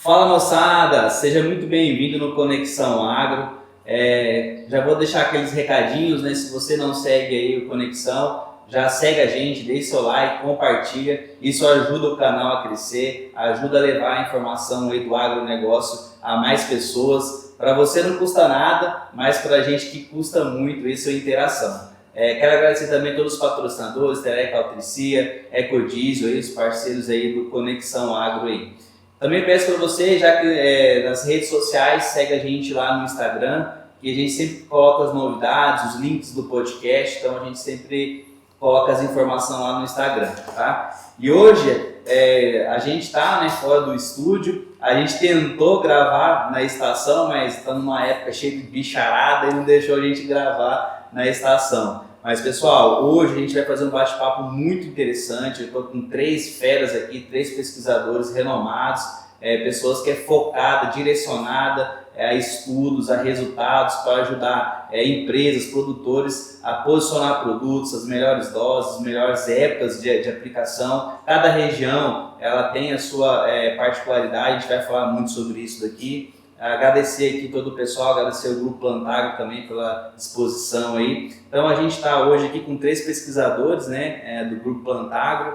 Fala moçada, seja muito bem-vindo no Conexão Agro. Já vou deixar aqueles recadinhos, né? Se você não segue aí o Conexão, já segue a gente, deixe seu like, compartilha. Isso ajuda o canal a crescer, ajuda a levar a informação aí do agronegócio a mais pessoas. Para você não custa nada, mas para a gente que custa muito isso é interação. Quero agradecer também a todos os patrocinadores, Tereca Altricia, Ecodiesel, aí, os parceiros aí do Conexão Agro aí. Também peço para você, já que nas redes sociais, segue a gente lá no Instagram, que a gente sempre coloca as novidades, os links do podcast, então a gente sempre coloca as informações lá no Instagram, tá? E hoje a gente está fora do estúdio, a gente tentou gravar na estação, mas está numa época cheia de bicharada e não deixou a gente gravar na estação. Mas pessoal, hoje a gente vai fazer um bate-papo muito interessante. Eu estou com 3 feras aqui, 3 pesquisadores renomados, pessoas que é focada, direcionada a estudos, a resultados para ajudar empresas, produtores a posicionar produtos, as melhores doses, as melhores épocas de aplicação. Cada região ela tem a sua particularidade, a gente vai falar muito sobre isso daqui. Agradecer aqui todo o pessoal, agradecer o Grupo Plantagro também pela disposição aí. Então a gente está hoje aqui com 3 pesquisadores do Grupo Plantagro.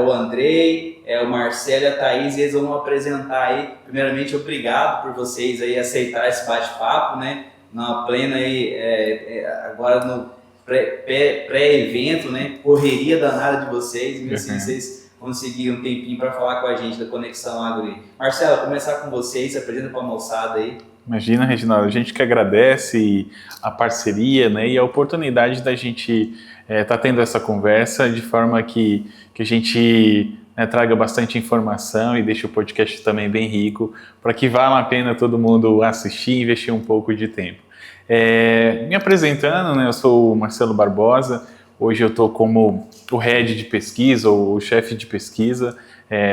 O Andrei, o Marcelo e a Thaís, e eles vão apresentar aí. Primeiramente, obrigado por vocês aí aceitar esse bate-papo, na plena aí, agora no pré-evento, correria danada de vocês, mesmo assim vocês conseguir um tempinho para falar com a gente da Conexão Agro. Marcelo, começar com vocês, se apresenta para a moçada aí. Imagina, Reginaldo, a gente que agradece a parceria e a oportunidade da gente tá tendo essa conversa de forma que a gente traga bastante informação e deixe o podcast também bem rico, para que valha a pena todo mundo assistir e investir um pouco de tempo. Me apresentando, eu sou o Marcelo Barbosa. Hoje eu estou como o head de pesquisa, ou o chefe de pesquisa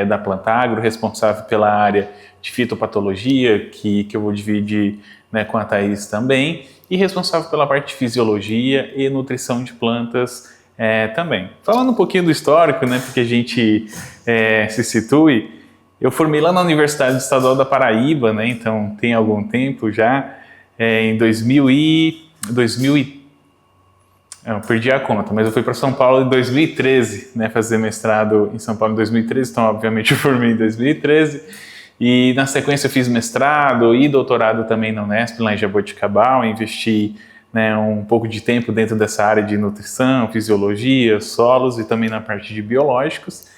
da Plantagro, responsável pela área de fitopatologia, que eu vou dividir com a Thaís também, e responsável pela parte de fisiologia e nutrição de plantas também. Falando um pouquinho do histórico, porque a gente se situe, eu formei lá na Universidade Estadual da Paraíba, então tem algum tempo já, em 2000 eu perdi a conta, mas eu fui para São Paulo em 2013, fazer mestrado em São Paulo em 2013, então obviamente eu formei em 2013, e na sequência eu fiz mestrado e doutorado também na Unesp, lá em Jaboticabal, investi um pouco de tempo dentro dessa área de nutrição, fisiologia, solos e também na parte de biológicos.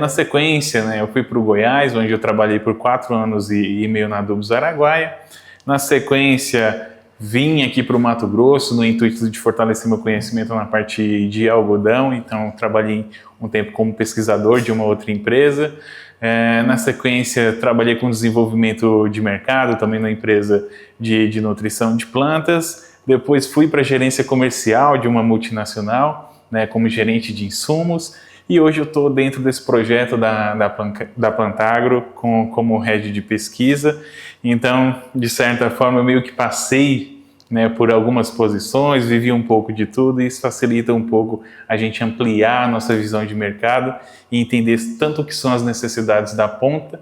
Na sequência, eu fui para o Goiás, onde eu trabalhei por 4 anos e meio na Adubos Araguaia. Na sequência, vim aqui para o Mato Grosso no intuito de fortalecer meu conhecimento na parte de algodão, então trabalhei um tempo como pesquisador de uma outra empresa. Na sequência, trabalhei com desenvolvimento de mercado, também na empresa de nutrição de plantas. Depois fui para a gerência comercial de uma multinacional, como gerente de insumos. E hoje eu estou dentro desse projeto da Plantagro como head de pesquisa. Então, de certa forma, eu meio que passei por algumas posições, vivi um pouco de tudo, e isso facilita um pouco a gente ampliar a nossa visão de mercado e entender tanto o que são as necessidades da ponta,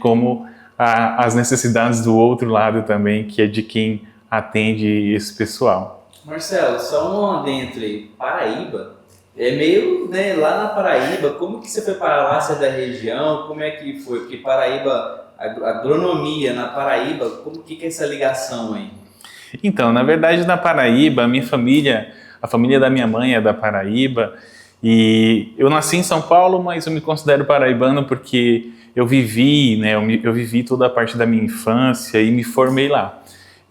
como as necessidades do outro lado também, que é de quem atende esse pessoal. Marcelo, só um adentro aí, Paraíba, meio lá na Paraíba, como que você foi para lá, você é da região, como é que foi? Porque Paraíba, agronomia na Paraíba, que é essa ligação aí? Então, na verdade, na Paraíba, a família da minha mãe é da Paraíba, e eu nasci em São Paulo, mas eu me considero paraibano porque eu vivi toda a parte da minha infância e me formei lá.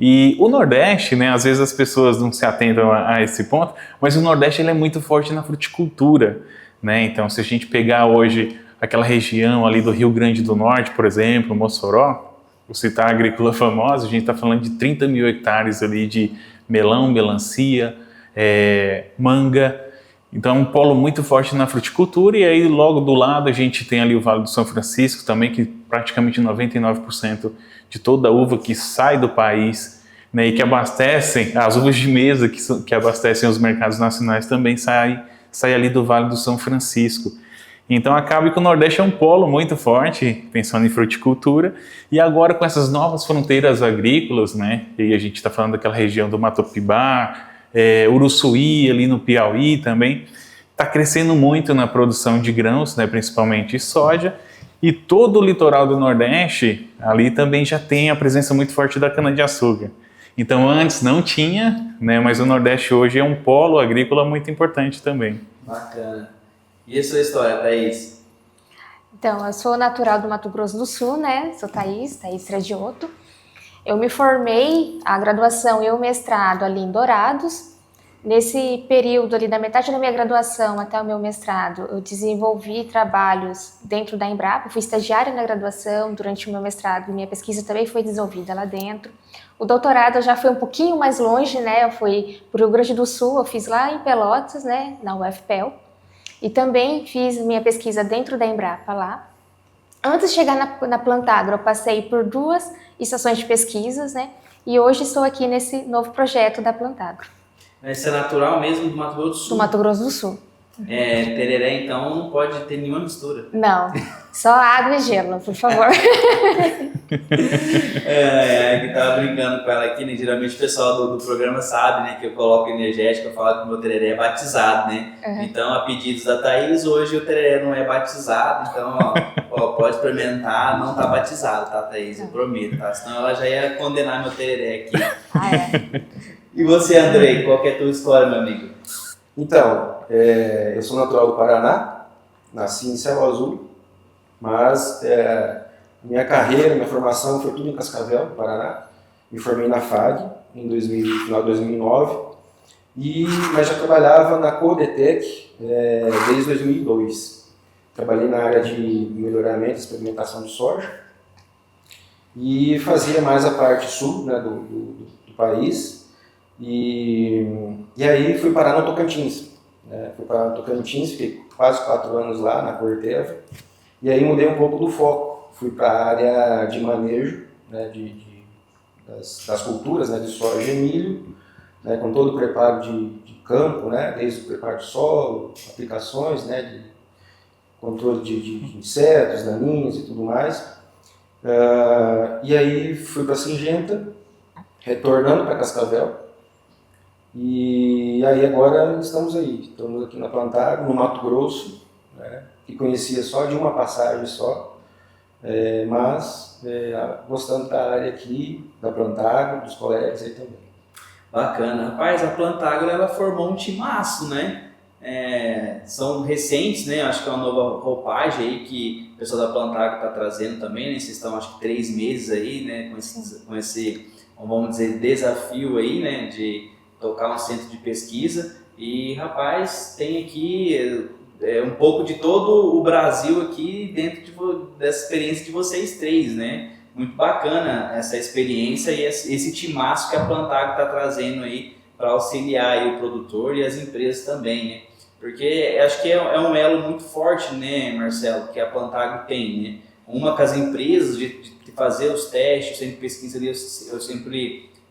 E o Nordeste, às vezes as pessoas não se atentam a esse ponto, mas o Nordeste ele é muito forte na fruticultura, Então, se a gente pegar hoje aquela região ali do Rio Grande do Norte, por exemplo, Mossoró, vou citar a agrícola famosa, a gente está falando de 30 mil hectares ali de melão, melancia, manga. Então, é um polo muito forte na fruticultura, e aí logo do lado a gente tem ali o Vale do São Francisco também, que praticamente 99% de toda a uva que sai do país, e que abastecem, as uvas de mesa que abastecem os mercados nacionais também sai ali do Vale do São Francisco. Então acaba que o Nordeste é um polo muito forte, pensando em fruticultura, e agora com essas novas fronteiras agrícolas, né, e a gente está falando daquela região do Matupibá, Uruçuí, ali no Piauí também, está crescendo muito na produção de grãos, né, principalmente soja, e todo o litoral do Nordeste, ali também já tem a presença muito forte da cana-de-açúcar. Então antes não tinha, né, mas o Nordeste hoje é um polo agrícola muito importante também. Bacana. E a sua história, Thaís? Então, eu sou natural do Mato Grosso do Sul, né? Sou Thaís Tragioto. Eu me formei, a graduação e o mestrado ali em Dourados. Nesse período ali, da metade da minha graduação até o meu mestrado, eu desenvolvi trabalhos dentro da Embrapa. Eu fui estagiária na graduação durante o meu mestrado e minha pesquisa também foi desenvolvida lá dentro. O doutorado eu já fui um pouquinho mais longe, né? Eu fui para o Rio Grande do Sul, eu fiz lá em Pelotas, né? Na UFPEL. E também fiz minha pesquisa dentro da Embrapa lá. Antes de chegar na Plantagro, eu passei por 2 estações de pesquisas, né? E hoje estou aqui nesse novo projeto da Plantagro. Você é natural mesmo do Mato Grosso do Sul? Do Mato Grosso do Sul. Tereré, então, não pode ter nenhuma mistura. Não, só água e gelo, por favor. Que tava brincando com ela aqui, né? Geralmente o pessoal do programa sabe, né? Que eu coloco energético, eu falo que o meu tereré é batizado, né? Uhum. Então, a pedidos da Thaís, hoje o tereré não é batizado, então, pode experimentar, não tá batizado, tá, Thaís? Eu prometo, tá? Senão ela já ia condenar meu tereré aqui. E você, Andrei, qual que é a tua história, meu amigo? Então, eu sou natural do Paraná, nasci em Céu Azul, mas minha carreira, minha formação foi tudo em Cascavel, no Paraná. Me formei na FAG em final de 2009, mas já trabalhava na Codetec desde 2002. Trabalhei na área de melhoramento e experimentação de soja e fazia mais a parte sul, né, do país. E aí fui parar no Tocantins. Fui parar no Tocantins, fiquei quase 4 anos lá na Corteva. E aí mudei um pouco do foco. Fui para a área de manejo, né, das culturas, né, de soja e milho, né, com todo o preparo de campo, né, desde o preparo de solo, aplicações, né, de controle de insetos, daninhos e tudo mais. E aí fui para a Singenta, retornando para Cascavel. E aí agora estamos aqui na Plantagro, no Mato Grosso, né, que conhecia só de uma passagem só, mas gostando da área aqui, da Plantagro, dos colegas aí também. Bacana. Rapaz, a Plantagro, ela formou um timaço, né? São recentes, né? Acho que é uma nova roupagem aí que o pessoal da Plantagro está trazendo também, né? Vocês estão, acho que 3 meses aí, né? Com esse, vamos dizer, desafio aí, né? De tocar um centro de pesquisa. E, rapaz, tem aqui um pouco de todo o Brasil aqui dentro dessa experiência de vocês 3, né? Muito bacana essa experiência e esse timaço que a Plantagro está trazendo aí para auxiliar aí o produtor e as empresas também, né? Porque acho que é um elo muito forte, né, Marcelo, que a Plantagro tem, né? Uma com as empresas, de fazer os testes, o centro de pesquisa ali,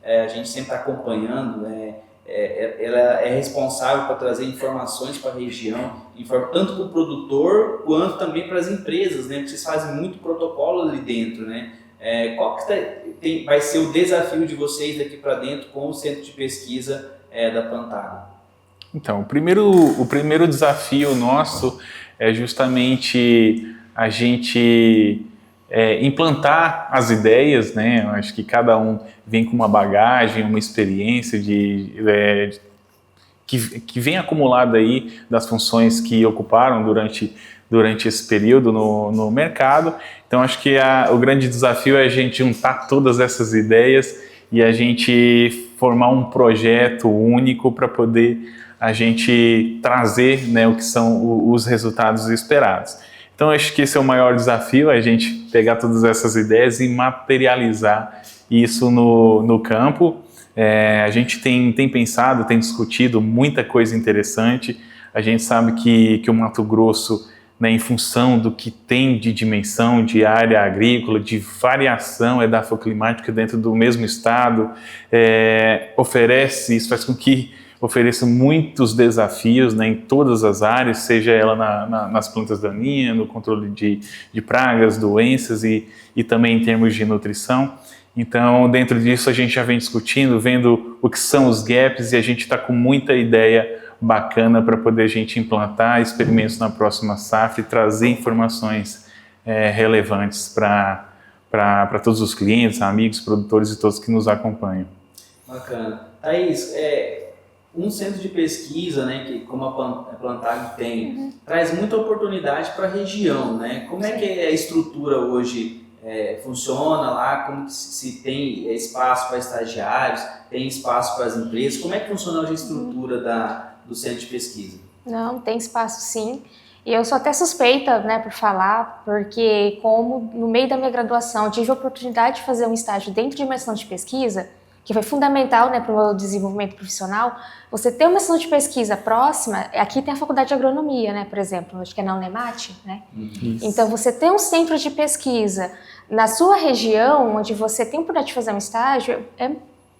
a gente sempre está acompanhando, né? Ela é responsável para trazer informações para a região, tanto para o produtor quanto também para as empresas, né? Porque vocês fazem muito protocolo ali dentro, né? Qual que vai ser o desafio de vocês daqui para dentro com o centro de pesquisa da Plantagro? Então, o primeiro desafio nosso é justamente a gente implantar as ideias, né? Eu acho que cada um vem com uma bagagem, uma experiência que vem acumulada aí das funções que ocuparam durante esse período no mercado. Então, acho que o grande desafio é a gente juntar todas essas ideias e a gente formar um projeto único para poder a gente trazer, né, o que são os resultados esperados. Então, acho que esse é o maior desafio, a gente pegar todas essas ideias e materializar isso no campo. A gente tem pensado, tem discutido muita coisa interessante. A gente sabe que o Mato Grosso, né, em função do que tem de dimensão, de área agrícola, de variação edafoclimática dentro do mesmo estado, oferece, isso faz com que ofereço muitos desafios, né, em todas as áreas, seja ela nas plantas daninhas, no controle de pragas, doenças e também em termos de nutrição. Então, dentro disso, a gente já vem discutindo, vendo o que são os gaps, e a gente está com muita ideia bacana para poder a gente implantar experimentos na próxima safra e trazer informações relevantes para todos os clientes, amigos, produtores e todos que nos acompanham. Bacana. Thaís, um centro de pesquisa, né, que como a Plantago tem, traz muita oportunidade para a região, né? Como é que a estrutura hoje funciona lá? Como que se tem espaço para estagiários, tem espaço para as empresas? Como é que funciona hoje a estrutura do centro de pesquisa? Não, tem espaço sim. E eu sou até suspeita, né, por falar, porque como no meio da minha graduação eu tive a oportunidade de fazer um estágio dentro de uma estação de pesquisa, que foi fundamental, né, para o meu desenvolvimento profissional. Você ter uma estação de pesquisa próxima, aqui tem a faculdade de agronomia, né, por exemplo, acho que é na Unemate, né? Isso. Então você ter um centro de pesquisa na sua região, onde você tem a oportunidade de fazer um estágio,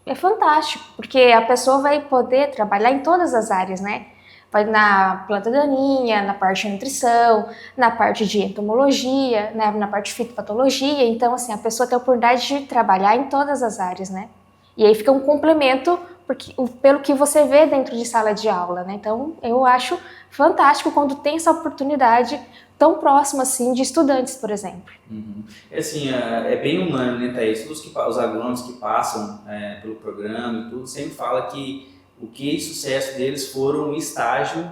é fantástico, porque a pessoa vai poder trabalhar em todas as áreas, né? Vai na planta daninha, na parte de nutrição, na parte de entomologia, né, na parte de fitopatologia. Então, assim, a pessoa tem a oportunidade de trabalhar em todas as áreas, né? E aí fica um complemento pelo que você vê dentro de sala de aula, né? Então, eu acho fantástico quando tem essa oportunidade tão próxima, assim, de estudantes, por exemplo. Assim, é bem unânime, né, Thaís? Todos os agrônomos que passam pelo programa e tudo, sempre fala que o que é sucesso deles foram o estágio,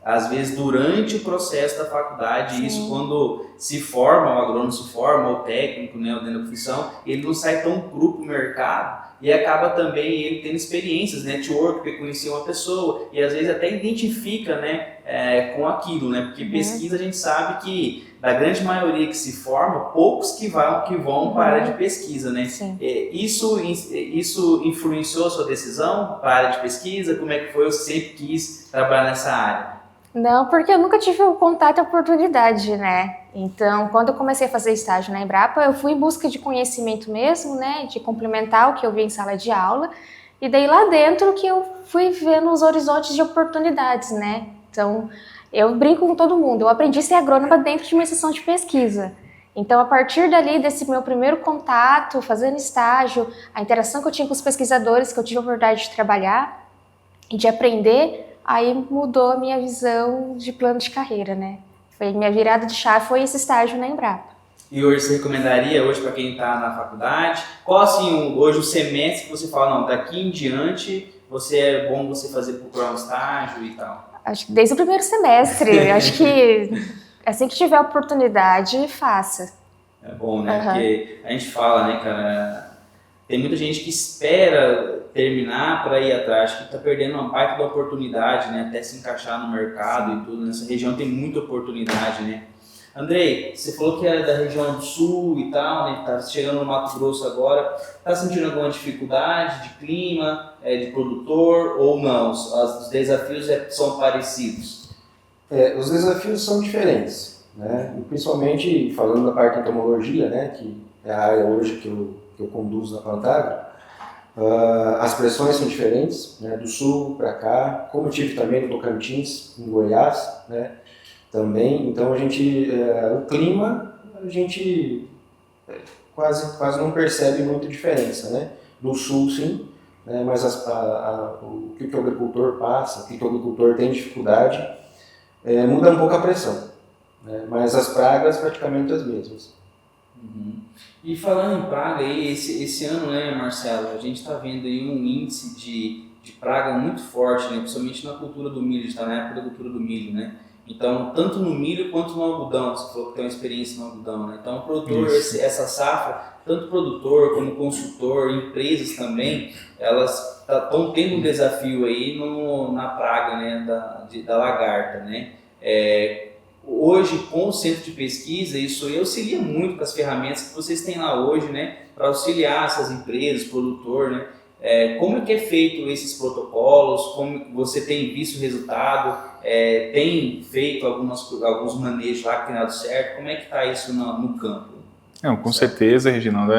às vezes durante o processo da faculdade. Sim. Isso quando se forma, o agrônomo se forma, o técnico, né, o dentro da profissão, ele não sai tão cru para o mercado e acaba também ele tendo experiências, network, porque conhecia uma pessoa e às vezes até identifica, né, com aquilo, né, porque pesquisa a gente sabe que da grande maioria que se forma, poucos que vão para a área de pesquisa, né? Sim. Isso influenciou a sua decisão para a área de pesquisa? Como é que foi? Eu sempre quis trabalhar nessa área. Não, porque eu nunca tive o contato e a oportunidade, né? Então, quando eu comecei a fazer estágio na Embrapa, eu fui em busca de conhecimento mesmo, né? De complementar o que eu vi em sala de aula. E daí lá dentro que eu fui vendo os horizontes de oportunidades, né? Então, eu brinco com todo mundo. Eu aprendi a ser agrônoma dentro de uma estação de pesquisa. Então, a partir dali, desse meu primeiro contato, fazendo estágio, a interação que eu tinha com os pesquisadores, que eu tive a oportunidade de trabalhar e de aprender, aí mudou a minha visão de plano de carreira, né? Minha virada de chave foi esse estágio na Embrapa. E hoje você recomendaria, hoje para quem está na faculdade, qual assim, hoje o semestre que você fala, não, daqui em diante é bom você procurar um estágio e tal? Acho que desde o primeiro semestre, acho que assim que tiver oportunidade, faça. É bom, né? Porque a gente fala, né, cara, tem muita gente que espera terminar para ir atrás, acho que está perdendo uma baita da oportunidade, né, até se encaixar no mercado. Sim. E tudo, nessa região tem muita oportunidade, né. Andrei, você falou que era da região do sul e tal, né, tá chegando no Mato Grosso agora, tá sentindo alguma dificuldade de clima, de produtor ou não? Os desafios são parecidos? Os desafios são diferentes, né, e principalmente falando da parte de entomologia, né, que é a área hoje que eu conduzo na Plantago. As pressões são diferentes, né, do sul para cá, como eu tive também no Tocantins, em Goiás, né, também. Então o clima a gente quase não percebe muita diferença, né? No sul sim, né, mas o que o agricultor passa, o que o agricultor tem dificuldade, muda um pouco a pressão, né, mas as pragas praticamente as mesmas. E falando em praga, aí, esse ano, né, Marcelo, a gente está vendo aí um índice de praga muito forte, né, principalmente na cultura do milho, está na época da cultura do milho, né? Então, tanto no milho quanto no algodão, você falou que tem uma experiência no algodão, né? Então, o produtor, essa safra, tanto produtor como consultor, empresas também, elas estão tendo um desafio aí na praga, né, da lagarta, né? Hoje, com o centro de pesquisa, isso aí auxilia muito com as ferramentas que vocês têm lá hoje, né, para auxiliar essas empresas, produtor, né? Como é que é feito esses protocolos? Como você tem visto o resultado? Tem feito alguns manejos lá que tem dado certo? Como é que está isso no campo? Não, com certeza, Reginaldo.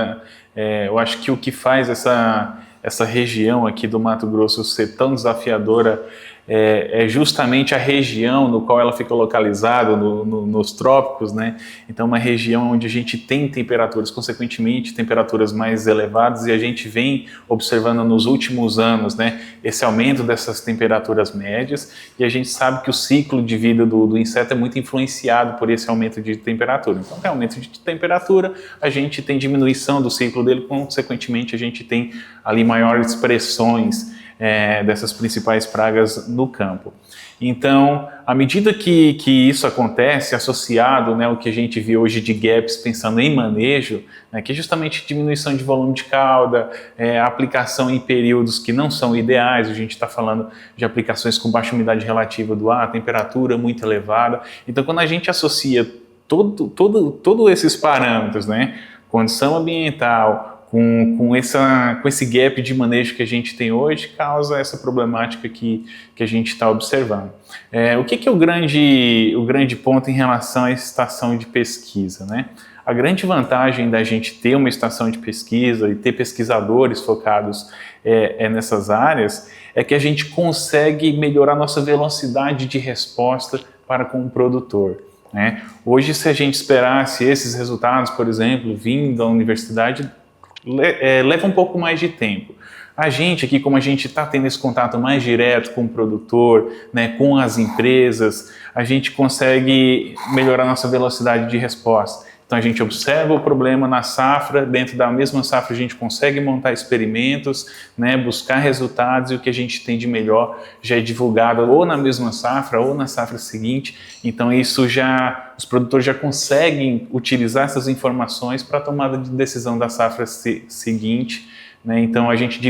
Eu acho que o que faz essa essa região aqui do Mato Grosso ser tão desafiadora é justamente a região no qual ela fica localizada, nos trópicos, né? Então, uma região onde a gente tem temperaturas, consequentemente, temperaturas mais elevadas, e a gente vem observando nos últimos anos, né, esse aumento dessas temperaturas médias, e a gente sabe que o ciclo de vida do inseto é muito influenciado por esse aumento de temperatura. Então, com aumento de temperatura, a gente tem diminuição do ciclo dele, consequentemente, a gente tem ali maiores pressões dessas principais pragas no campo. Então, à medida que isso acontece, associado, né, ao que a gente vê hoje de gaps pensando em manejo, né, que é justamente diminuição de volume de cauda, aplicação em períodos que não são ideais, a gente está falando de aplicações com baixa umidade relativa do ar, temperatura muito elevada. Então, quando a gente associa todos esses parâmetros, né, condição ambiental, com esse gap de manejo que a gente tem hoje, causa essa problemática que a gente está observando. O que é o grande ponto em relação à estação de pesquisa, né? A grande vantagem da gente ter uma estação de pesquisa e ter pesquisadores focados nessas áreas é que a gente consegue melhorar nossa velocidade de resposta para com o produtor, né? Hoje, se a gente esperasse esses resultados, por exemplo, vindo da universidade, leva um pouco mais de tempo. A gente aqui, como a gente está tendo esse contato mais direto com o produtor, né, com as empresas, a gente consegue melhorar nossa velocidade de resposta. Então a gente observa o problema na safra, dentro da mesma safra a gente consegue montar experimentos, né, buscar resultados, e o que a gente tem de melhor já é divulgado ou na mesma safra ou na safra seguinte. Então os produtores já conseguem utilizar essas informações para a tomada de decisão da safra seguinte, né? Então a gente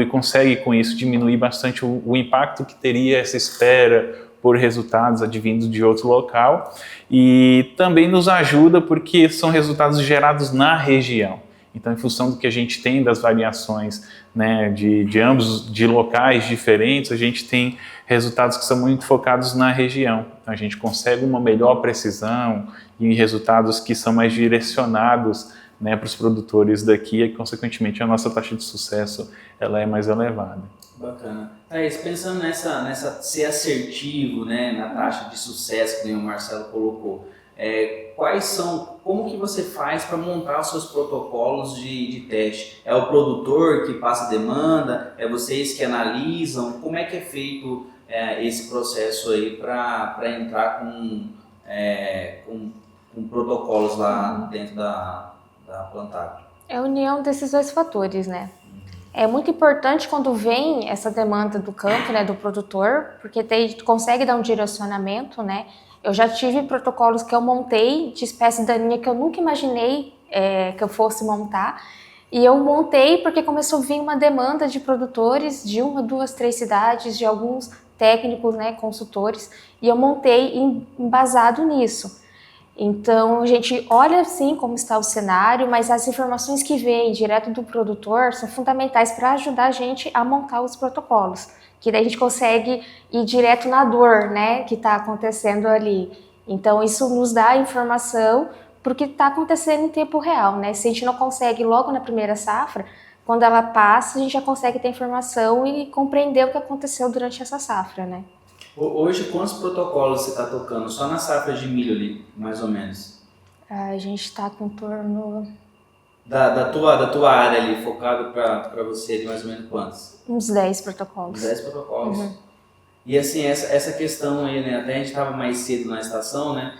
consegue com isso diminuir bastante o impacto que teria essa espera por resultados advindos de outro local, e também nos ajuda porque são resultados gerados na região. Então, em função do que a gente tem das variações, né, de ambos, de locais diferentes, a gente tem resultados que são muito focados na região. Então, a gente consegue uma melhor precisão e resultados que são mais direcionados, né, para os produtores daqui, e consequentemente a nossa taxa de sucesso ela é mais elevada. Bacana. Thaís, pensando nessa ser assertivo, né, na taxa de sucesso que o Marcelo colocou, como que você faz para montar os seus protocolos de teste? É o produtor que passa demanda? É vocês que analisam? Como é que é feito esse processo aí para entrar com protocolos lá dentro da Plantago? É a união desses dois fatores, né? É muito importante quando vem essa demanda do campo, né, do produtor, porque consegue dar um direcionamento, né? Eu já tive protocolos que eu montei de espécie daninha que eu nunca imaginei que eu fosse montar, e eu montei porque começou a vir uma demanda de produtores de 1, 2, 3 cidades, de alguns técnicos, né, consultores, e eu montei embasado nisso. Então, a gente olha sim como está o cenário, mas as informações que vêm direto do produtor são fundamentais para ajudar a gente a montar os protocolos, que daí a gente consegue ir direto na dor, né, que está acontecendo ali. Então, isso nos dá informação para o que está acontecendo em tempo real, né? Se a gente não consegue logo na primeira safra, quando ela passa, a gente já consegue ter informação e compreender o que aconteceu durante essa safra, né? Hoje, quantos protocolos você está tocando? Só na safra de milho ali, mais ou menos? A gente está com torno... Da tua área ali, focado para você, mais ou menos quantos? Uns 10 protocolos. Uns 10 protocolos. Uhum. E assim, essa questão aí, né? Até a gente estava mais cedo na estação, né?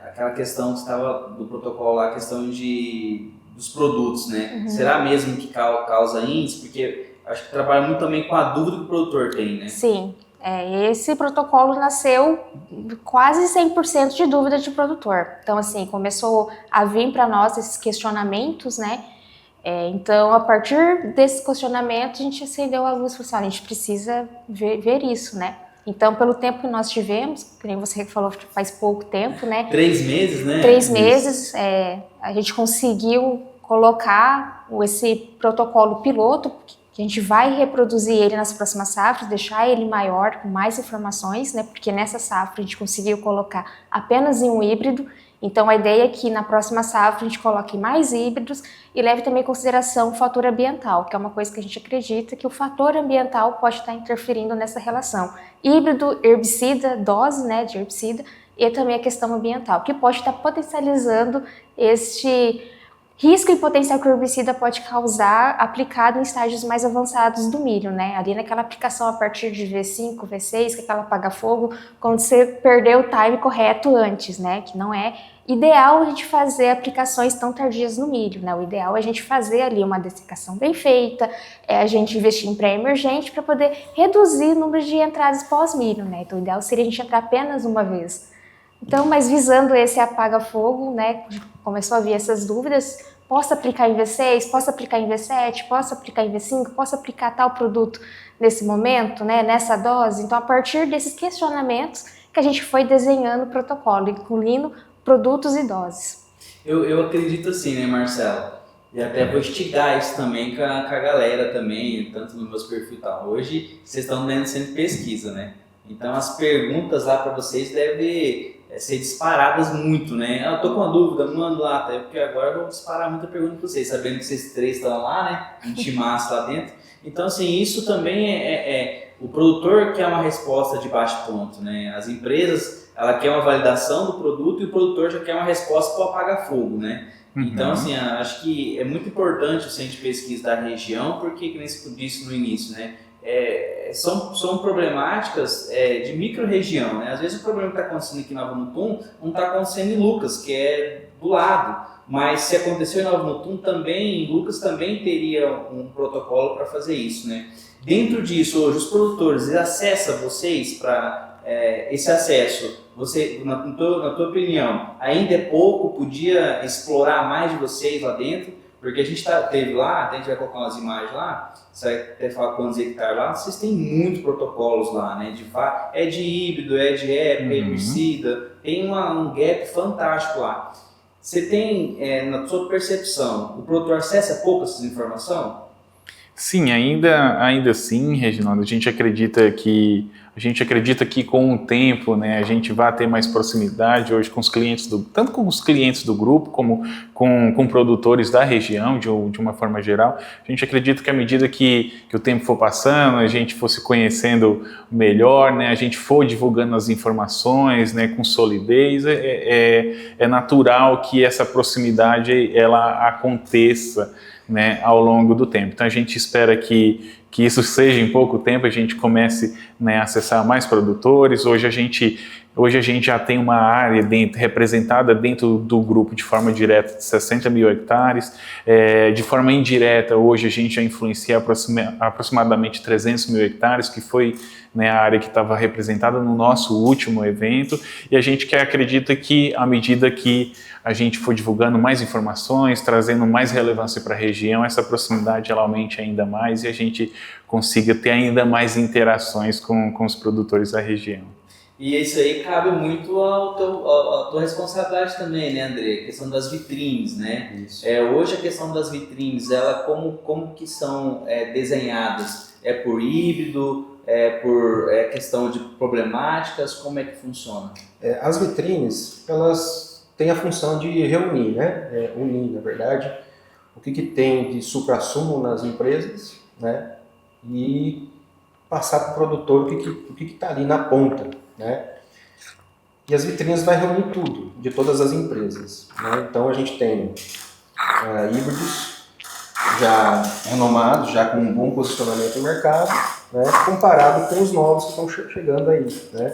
Aquela questão que estava do protocolo lá, a questão dos produtos, né? Uhum. Será mesmo que causa índice? Porque acho que trabalha muito também com a dúvida que o produtor tem, né? Sim. Esse protocolo nasceu quase 100% de dúvida de produtor. Então, assim, começou a vir para nós esses questionamentos, né? Então, a partir desse questionamento, a gente acendeu a luz e falou assim, a gente precisa ver isso, né? Então, pelo tempo que nós tivemos, que nem você falou, faz pouco tempo, né? 3 meses, né? 3 meses, a gente conseguiu colocar esse protocolo piloto, que a gente vai reproduzir ele nas próximas safras, deixar ele maior, com mais informações, né? Porque nessa safra a gente conseguiu colocar apenas em um híbrido, então a ideia é que na próxima safra a gente coloque mais híbridos e leve também em consideração o fator ambiental, que é uma coisa que a gente acredita que o fator ambiental pode estar interferindo nessa relação. Híbrido, herbicida, dose, né, de herbicida, e também a questão ambiental, que pode estar potencializando este risco e potencial que o herbicida pode causar aplicado em estágios mais avançados do milho, né? Ali naquela aplicação a partir de V5, V6, que é aquela apaga-fogo, quando você perdeu o time correto antes, né? Que não é ideal a gente fazer aplicações tão tardias no milho, né? O ideal é a gente fazer ali uma dessecação bem feita, a gente investir em pré-emergente para poder reduzir o número de entradas pós-milho, né? Então o ideal seria a gente entrar apenas uma vez. Então, mas visando esse apaga-fogo, né, começou a vir essas dúvidas, posso aplicar em V6, posso aplicar em V7, posso aplicar em V5, posso aplicar tal produto nesse momento, né, nessa dose? Então, a partir desses questionamentos que a gente foi desenhando o protocolo, incluindo produtos e doses. Eu acredito assim, né, Marcelo? E até vou instigar isso também com a galera também, tanto nos meus perfis e tal. Hoje, vocês estão dando sempre pesquisa, né? Então, as perguntas lá para vocês devem ser disparadas muito, né? Eu tô com uma dúvida, mando lá, até porque agora eu vou disparar muita pergunta para vocês, sabendo que vocês três estão lá, né? Um timaço lá dentro. Então, assim, isso também o produtor quer uma resposta de baixo ponto, né? As empresas, ela quer uma validação do produto e o produtor já quer uma resposta para o apaga-fogo, né? Então, assim, acho que é muito importante o centro de pesquisa da região, porque, como você disse no início, né? São problemáticas de micro-região, né? Às vezes o problema que está acontecendo aqui em Nova Mutum não está acontecendo em Lucas, que é do lado, mas se aconteceu em Nova Mutum, também em Lucas também teria um protocolo para fazer isso, né? Dentro disso, hoje, os produtores acessam vocês para esse acesso, você, na tua opinião, ainda é pouco, podia explorar mais de vocês lá dentro? Porque a gente teve lá, a gente vai colocar umas imagens lá, você vai até falar quantos hectares lá, vocês têm muitos protocolos lá, né? De híbrido, de época, herbicida, tem um gap fantástico lá. Você tem, na sua percepção, o produtor acessa pouco essas informações? Sim, ainda assim, Reginaldo, a gente acredita que com o tempo, né, a gente vai ter mais proximidade hoje com os clientes tanto com os clientes do grupo como com produtores da região de uma forma geral. A gente acredita que à medida que o tempo for passando, a gente for se conhecendo melhor, né, a gente for divulgando as informações, né, com solidez, é natural que essa proximidade ela aconteça, né, ao longo do tempo. Então a gente espera que isso seja em pouco tempo, a gente comece, né, a acessar mais produtores. Hoje a gente já tem uma área representada dentro do grupo de forma direta de 60 mil hectares. De forma indireta, hoje a gente já influencia aproximadamente 300 mil hectares, que foi, né, a área que estava representada no nosso último evento, e a gente acredita que à medida que a gente for divulgando mais informações, trazendo mais relevância para a região, essa proximidade ela aumente ainda mais e a gente consiga ter ainda mais interações com os produtores da região. E isso aí cabe muito à tua responsabilidade também, né, André? A questão das vitrines, né? Isso. Hoje a questão das vitrines, ela como que são desenhadas? É por híbrido? Por questão de problemáticas? Como é que funciona? As vitrines, elas têm a função de reunir, né? Unir, na verdade, o que tem de supra-sumo nas empresas, né? E passar para o produtor o que está ali na ponta, né? E as vitrines vai reunir tudo, de todas as empresas, né? Então a gente tem híbridos já renomados, já com um bom posicionamento no mercado, né? Comparado com os novos que estão chegando aí, né?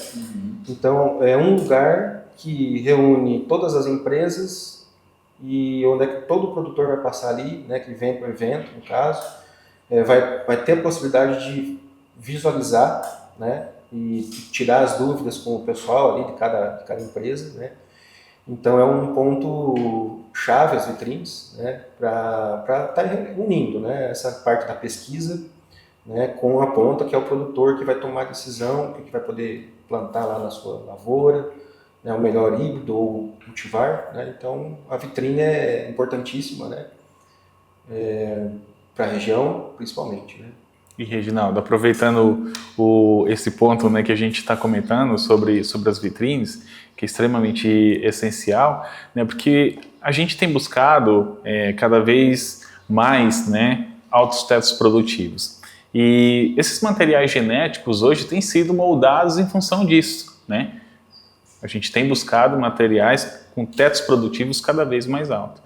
Então é um lugar que reúne todas as empresas e onde é que todo produtor vai passar ali, né? Que vem para o evento, no caso, vai ter a possibilidade de visualizar, né? E tirar as dúvidas com o pessoal ali de cada empresa, né? Então é um ponto chave as vitrines, né? Para estar unindo, né? Essa parte da pesquisa, né? Com a ponta que é o produtor que vai tomar a decisão, o que vai poder plantar lá na sua lavoura, né? O melhor híbrido ou cultivar, né? Então a vitrine é importantíssima, né? para a região, principalmente, né? E Reginaldo, aproveitando esse ponto, né, que a gente está comentando sobre as vitrines, que é extremamente essencial, né, porque a gente tem buscado cada vez mais, né, altos tetos produtivos. E esses materiais genéticos hoje têm sido moldados em função disso, né? A gente tem buscado materiais com tetos produtivos cada vez mais altos.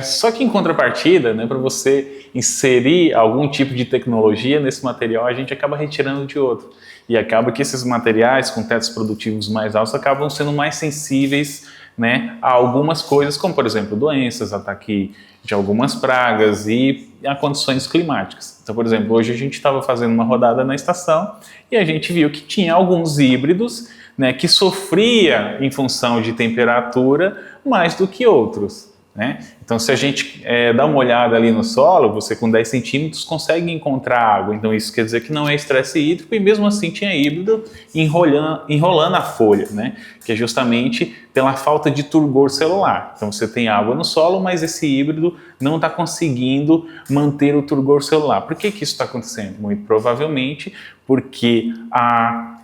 Só que em contrapartida, né, para você inserir algum tipo de tecnologia nesse material, a gente acaba retirando de outro. E acaba que esses materiais com tetos produtivos mais altos acabam sendo mais sensíveis, né, a algumas coisas, como por exemplo doenças, ataque de algumas pragas e a condições climáticas. Então, por exemplo, hoje a gente estava fazendo uma rodada na estação e a gente viu que tinha alguns híbridos, né, que sofria em função de temperatura mais do que outros, né? Então, se a gente dá uma olhada ali no solo, você com 10 centímetros consegue encontrar água. Então, isso quer dizer que não é estresse hídrico e mesmo assim tinha híbrido enrolando a folha, né? Que é justamente pela falta de turgor celular. Então, você tem água no solo, mas esse híbrido não está conseguindo manter o turgor celular. Por que isso está acontecendo? Muito provavelmente porque a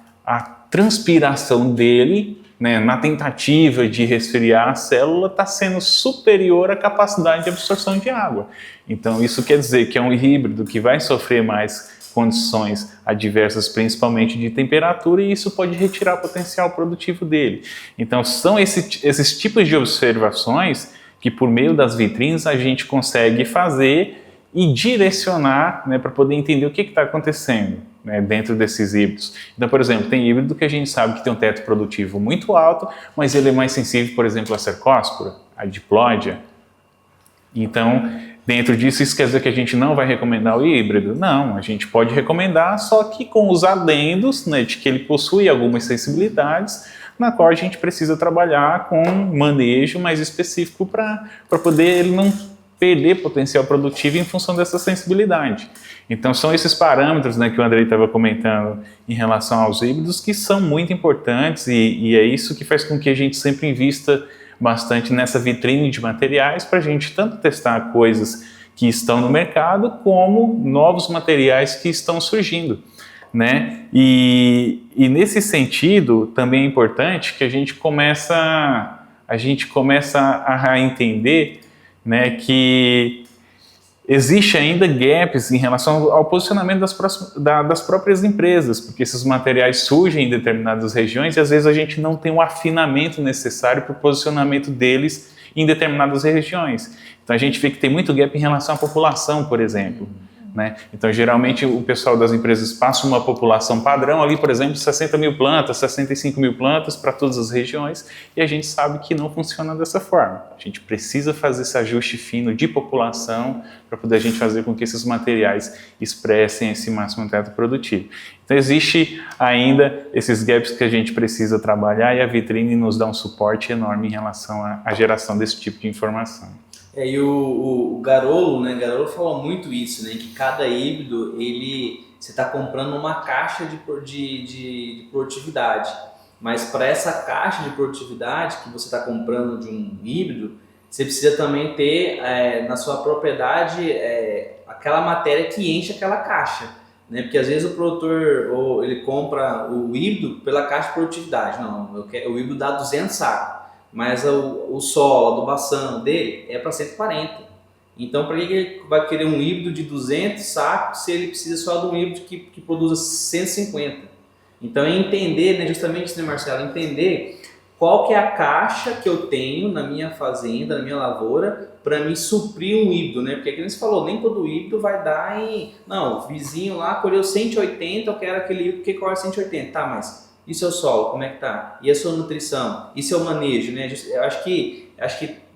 transpiração dele, né, na tentativa de resfriar a célula, está sendo superior à capacidade de absorção de água. Então, isso quer dizer que é um híbrido que vai sofrer mais condições adversas, principalmente de temperatura, e isso pode retirar o potencial produtivo dele. Então, são esses tipos de observações que, por meio das vitrines, a gente consegue fazer e direcionar, né, para poder entender o que está acontecendo, né, dentro desses híbridos. Então, por exemplo, tem híbrido que a gente sabe que tem um teto produtivo muito alto, mas ele é mais sensível, por exemplo, à cercóspora, à diplódia. Então, dentro disso, isso quer dizer que a gente não vai recomendar o híbrido? Não, a gente pode recomendar, só que com os adendos, né, de que ele possui algumas sensibilidades, na qual a gente precisa trabalhar com um manejo mais específico para poder ele não perder potencial produtivo em função dessa sensibilidade. Então, são esses parâmetros, né, que o Andrei estava comentando em relação aos híbridos que são muito importantes e é isso que faz com que a gente sempre invista bastante nessa vitrine de materiais para a gente tanto testar coisas que estão no mercado como novos materiais que estão surgindo, né? E nesse sentido, também é importante que a gente começa a entender, né, que existe ainda gaps em relação ao posicionamento das próprias empresas, porque esses materiais surgem em determinadas regiões e às vezes a gente não tem o afinamento necessário para o posicionamento deles em determinadas regiões. Então a gente vê que tem muito gap em relação à população, por exemplo, né? Então geralmente o pessoal das empresas passa uma população padrão ali, por exemplo, 60 mil plantas, 65 mil plantas para todas as regiões e a gente sabe que não funciona dessa forma. A gente precisa fazer esse ajuste fino de população para poder a gente fazer com que esses materiais expressem esse máximo teto produtivo. Então existe ainda esses gaps que a gente precisa trabalhar e a vitrine nos dá um suporte enorme em relação à geração desse tipo de informação. E o Garolo, né? Garolo falou muito isso, né? Que cada híbrido, você está comprando uma caixa de produtividade. Mas para essa caixa de produtividade que você está comprando de um híbrido, você precisa também ter na sua propriedade aquela matéria que enche aquela caixa, né? Porque às vezes o produtor ele compra o híbrido pela caixa de produtividade. Não, o híbrido dá 200 sacos. Mas o solo, a adubação dele é para 140. Então, para que ele vai querer um híbrido de 200 sacos se ele precisa só de um híbrido que produza 150? Então, é entender, né, justamente isso, né, Marcelo? Entender qual que é a caixa que eu tenho na minha fazenda, na minha lavoura, para me suprir um híbrido, né? Porque, como você falou, nem todo híbrido vai dar em... Não, o vizinho lá colheu 180, eu quero aquele híbrido que colhe 180. Tá, mas... E seu solo, como é que tá? E a sua nutrição? E seu manejo, né? Eu acho que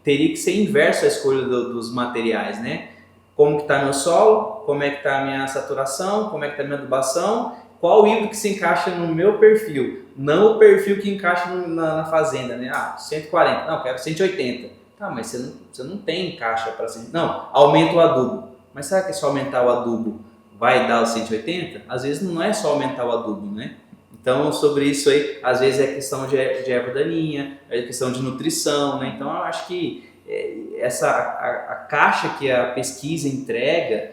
teria que ser inverso a escolha dos materiais, né? Como que tá meu solo? Como é que tá a minha saturação? Como é que tá a minha adubação? Qual o híbrido que se encaixa no meu perfil? Não o perfil que encaixa na fazenda, né? 140. Não, eu quero 180. Tá, mas você não tem caixa para 100. Não, aumenta o adubo. Mas será que é só aumentar o adubo vai dar os 180? Às vezes não é só aumentar o adubo, né? Então, sobre isso aí, às vezes é questão de erva daninha, é questão de nutrição, né? Então, eu acho que a caixa que a pesquisa entrega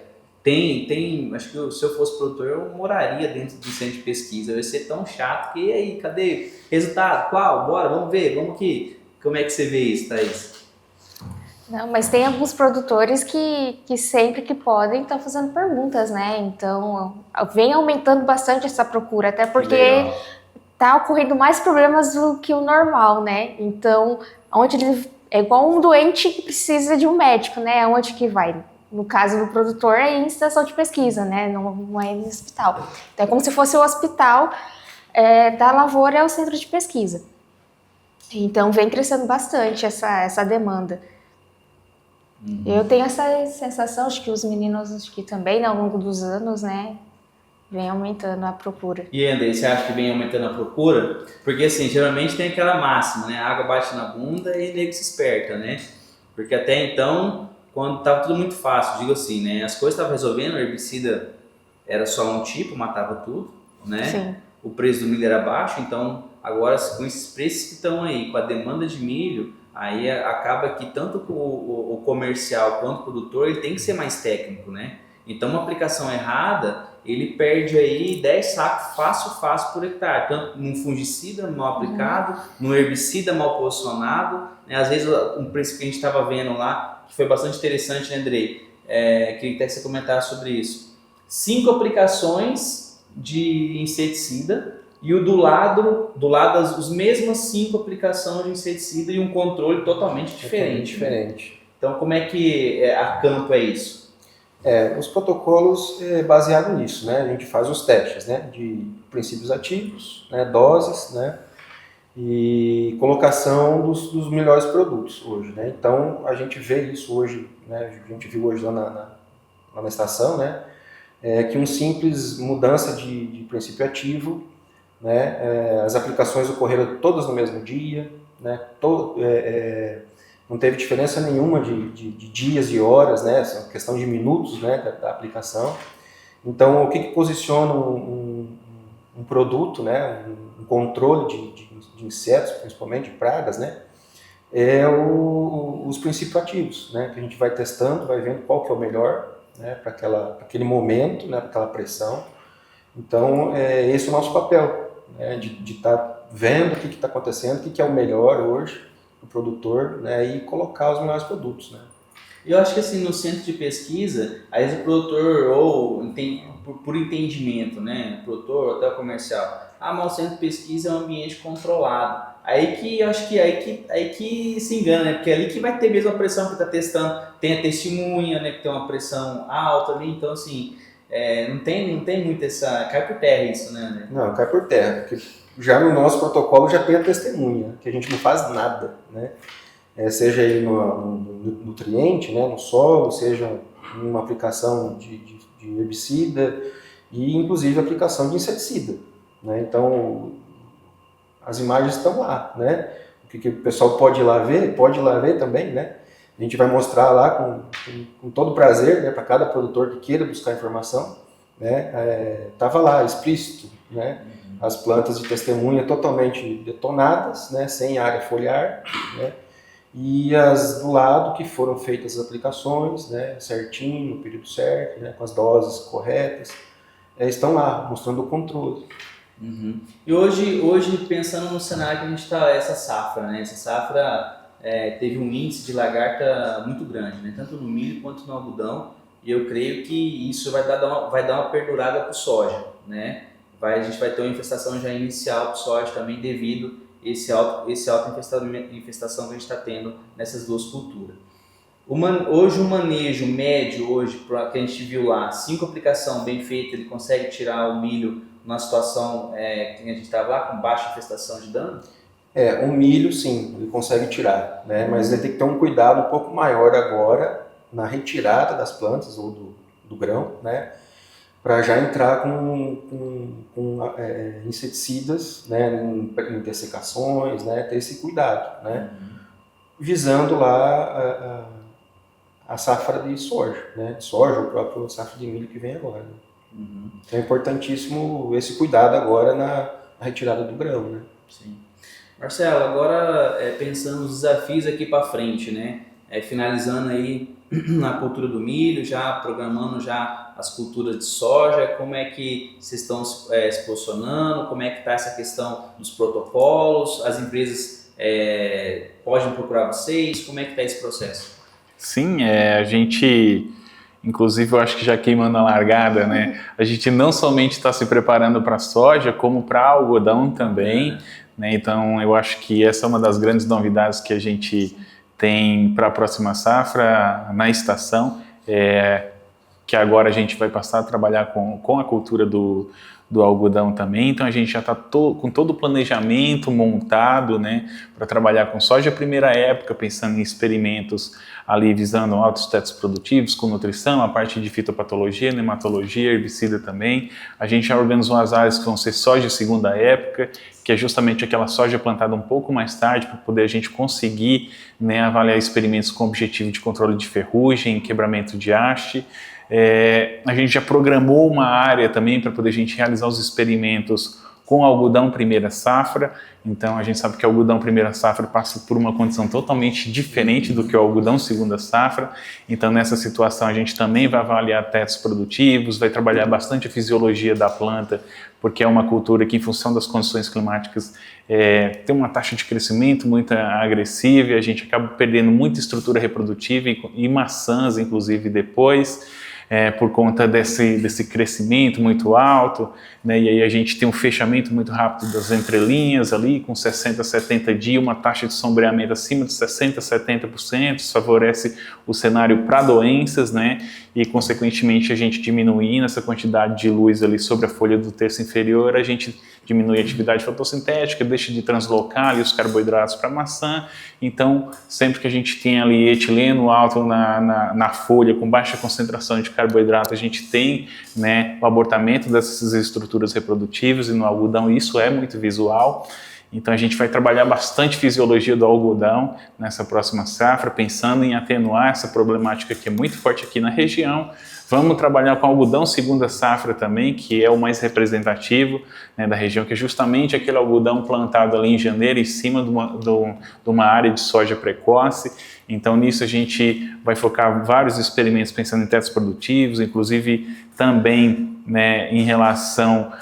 acho que se eu fosse produtor, eu moraria dentro do centro de pesquisa. Vai ser tão chato que, e aí, cadê resultado? Qual? Bora, vamos ver, vamos aqui. Como é que você vê isso, Thaís? Não, mas tem alguns produtores que sempre que podem estão fazendo perguntas, né? Então, vem aumentando bastante essa procura, até porque tá ocorrendo mais problemas do que o normal, né? Então, onde ele é igual um doente que precisa de um médico, né? Onde que vai? No caso do produtor, é em estação de pesquisa, né? Não é em hospital. Então, é como se fosse o hospital da lavoura, é o centro de pesquisa. Então, vem crescendo bastante essa demanda. Eu tenho essa sensação, acho que os meninos acho que também, né, ao longo dos anos, né, vem aumentando a procura. E Andrei, você acha que vem aumentando a procura? Porque assim, geralmente tem aquela máxima, né? A água bate na bunda e o nego se esperta, né? Porque até então, quando estava tudo muito fácil, digo assim, né? As coisas estavam resolvendo, o herbicida era só um tipo, matava tudo, né? Sim. O preço do milho era baixo, então agora com esses preços que estão aí, com a demanda de milho, aí acaba que tanto o comercial quanto o produtor ele tem que ser mais técnico, né? Então uma aplicação errada, ele perde aí 10 sacos fácil por hectare, tanto num fungicida mal aplicado, num herbicida mal posicionado, né? Às vezes um preço que a gente estava vendo lá, que foi bastante interessante, né, Andrei? Queria até que você comentasse sobre isso. 5 aplicações de inseticida e o do lado as mesmas 5 aplicações de inseticida e um controle totalmente diferente. Então como é que a campo é isso? Os protocolos baseados nisso, né? A gente faz os testes, né? De princípios ativos, né? Doses, né? E colocação dos melhores produtos hoje, né? Então a gente vê isso hoje, né? A gente viu hoje lá na estação, né? Que uma simples mudança de princípio ativo, né? As aplicações ocorreram todas no mesmo dia, né? Não teve diferença nenhuma de dias e horas, né? Essa questão de minutos, né? da aplicação. Então, o que posiciona um produto, né? Um controle de insetos, principalmente de pragas, né? Os princípios ativos, né? Que a gente vai testando, vai vendo qual que é o melhor, né? Para aquele momento, né? Para aquela pressão. Então, esse é o nosso papel, né? De estar vendo o que está acontecendo, o que é o melhor hoje o produtor, né, e colocar os melhores produtos, né. Eu acho que assim, no centro de pesquisa, às vezes o produtor, ou por entendimento, né, o produtor, até o comercial, mas o centro de pesquisa é um ambiente controlado. Aí que eu acho que aí que se engana, né, porque é ali que vai ter mesmo a pressão que está testando, tem a testemunha, né, que tem uma pressão alta ali, então assim, não tem muito essa, cai por terra isso, né? Não, cai por terra, porque já no nosso protocolo já tem a testemunha, que a gente não faz nada, né? Seja aí no nutriente, né, no solo, seja uma aplicação de herbicida e inclusive aplicação de inseticida, né? Então as imagens estão lá, né? O que o pessoal pode ir lá ver também, né? A gente vai mostrar lá com todo prazer, né, para cada produtor que queira buscar informação, né? Tava lá explícito, né? As plantas de testemunha totalmente detonadas, né? Sem área foliar, né? E as do lado que foram feitas as aplicações, né? Certinho, no período certo, né? Com as doses corretas, estão lá, mostrando o controle. Uhum. E hoje, pensando no cenário que a gente está, essa safra, né? Essa safra teve um índice de lagarta muito grande, né? Tanto no milho quanto no algodão, e eu creio que isso vai dar uma perdurada para o soja, né? A gente vai ter uma infestação já inicial para o soja também devido a esse alta infestação que a gente está tendo nessas duas culturas. Hoje o manejo médio, hoje, que a gente viu lá, 5 aplicação bem feita, ele consegue tirar o milho numa situação que a gente estava lá, com baixa infestação de dano? O milho sim, ele consegue tirar, né? Mas ele tem que ter um cuidado um pouco maior agora na retirada das plantas ou do grão, né? Para já entrar com inseticidas, né, em dessecações, né, ter esse cuidado, né, visando lá a safra de soja, né, ou o próprio safra de milho que vem agora. Né. Então é importantíssimo esse cuidado agora na retirada do grão, né. Sim. Marcelo, agora pensando nos desafios aqui para frente, né, finalizando aí na cultura do milho, já programando já as culturas de soja? Como é que vocês estão se posicionando? Como é que está essa questão dos protocolos? As empresas podem procurar vocês? Como é que está esse processo? Sim, a gente, inclusive eu acho que já queimando a largada, né? A gente não somente está se preparando para a soja, como para algodão também, né? Então eu acho que essa é uma das grandes novidades que a gente tem para a próxima safra na estação, que agora a gente vai passar a trabalhar com a cultura do algodão também. Então a gente já está com todo o planejamento montado, né, para trabalhar com soja primeira época, pensando em experimentos ali visando altos tetos produtivos, com nutrição, a parte de fitopatologia, nematologia, herbicida também. A gente já organizou as áreas que vão ser soja segunda época, que é justamente aquela soja plantada um pouco mais tarde, para poder a gente conseguir, né, avaliar experimentos com objetivo de controle de ferrugem, quebramento de haste. A gente já programou uma área também para poder a gente realizar os experimentos com algodão primeira safra. Então a gente sabe que o algodão primeira safra passa por uma condição totalmente diferente do que o algodão segunda safra. Então nessa situação a gente também vai avaliar tetos produtivos, vai trabalhar bastante a fisiologia da planta, porque é uma cultura que, em função das condições climáticas, tem uma taxa de crescimento muito agressiva, e a gente acaba perdendo muita estrutura reprodutiva e maçãs, inclusive, depois, por conta desse crescimento muito alto, né? E aí a gente tem um fechamento muito rápido das entrelinhas ali, com 60, 70 dias, uma taxa de sombreamento acima de 60, 70%, isso favorece o cenário para doenças, né? E consequentemente a gente diminuindo essa quantidade de luz ali sobre a folha do terço inferior, a gente diminui a atividade fotossintética, deixa de translocar ali os carboidratos para a maçã. Então, sempre que a gente tem ali etileno alto na folha, com baixa concentração de carboidrato, a gente tem, né, o abortamento dessas estruturas reprodutivas, e no algodão isso é muito visual. Então a gente vai trabalhar bastante fisiologia do algodão nessa próxima safra, pensando em atenuar essa problemática que é muito forte aqui na região. Vamos trabalhar com algodão segunda safra também, que é o mais representativo, né, da região, que é justamente aquele algodão plantado ali em janeiro, em cima de uma área de soja precoce. Então nisso a gente vai focar vários experimentos pensando em tetos produtivos, inclusive também, né, em relação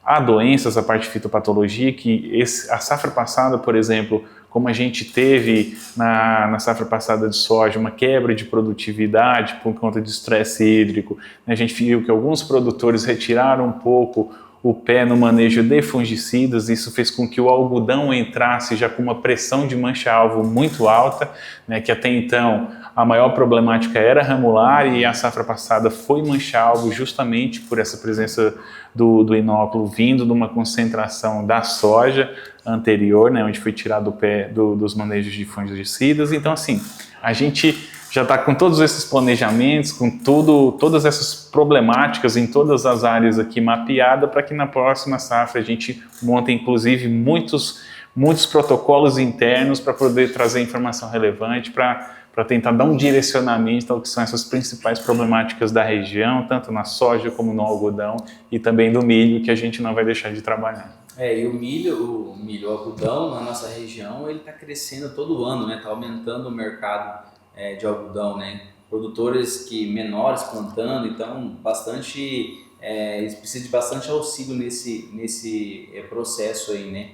a doenças, a parte de fitopatologia, que a safra passada, por exemplo, como a gente teve na safra passada de soja uma quebra de produtividade por conta de estresse hídrico, né, a gente viu que alguns produtores retiraram um pouco o pé no manejo de fungicidas. Isso fez com que o algodão entrasse já com uma pressão de mancha-alvo muito alta, né, que até então a maior problemática era ramular, e a safra passada foi mancha-alvo justamente por essa presença do inóculo vindo de uma concentração da soja anterior, né, onde foi tirado o pé dos manejos de fungicidas. Então, assim, a gente já está com todos esses planejamentos, com todas essas problemáticas em todas as áreas aqui mapeada, para que na próxima safra a gente monte, inclusive, muitos protocolos internos para poder trazer informação relevante, para tentar dar um direcionamento ao que são essas principais problemáticas da região, tanto na soja como no algodão, e também do milho, que a gente não vai deixar de trabalhar. E o milho, o algodão na nossa região, ele está crescendo todo ano, né? Está aumentando o mercado de algodão, né? Produtores menores plantando, então eles precisam de bastante auxílio nesse processo aí, né?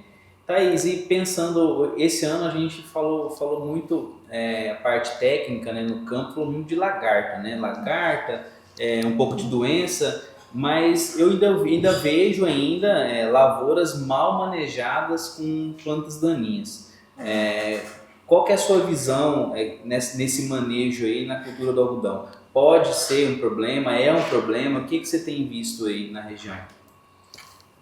Thaís, e pensando, esse ano a gente falou muito a parte técnica, né, no campo, falou muito de lagarta, né? Lagarta, um pouco de doença, mas eu ainda vejo lavouras mal manejadas com plantas daninhas. Qual que é a sua visão nesse manejo aí na cultura do algodão? Pode ser um problema? É um problema? O que você tem visto aí na região?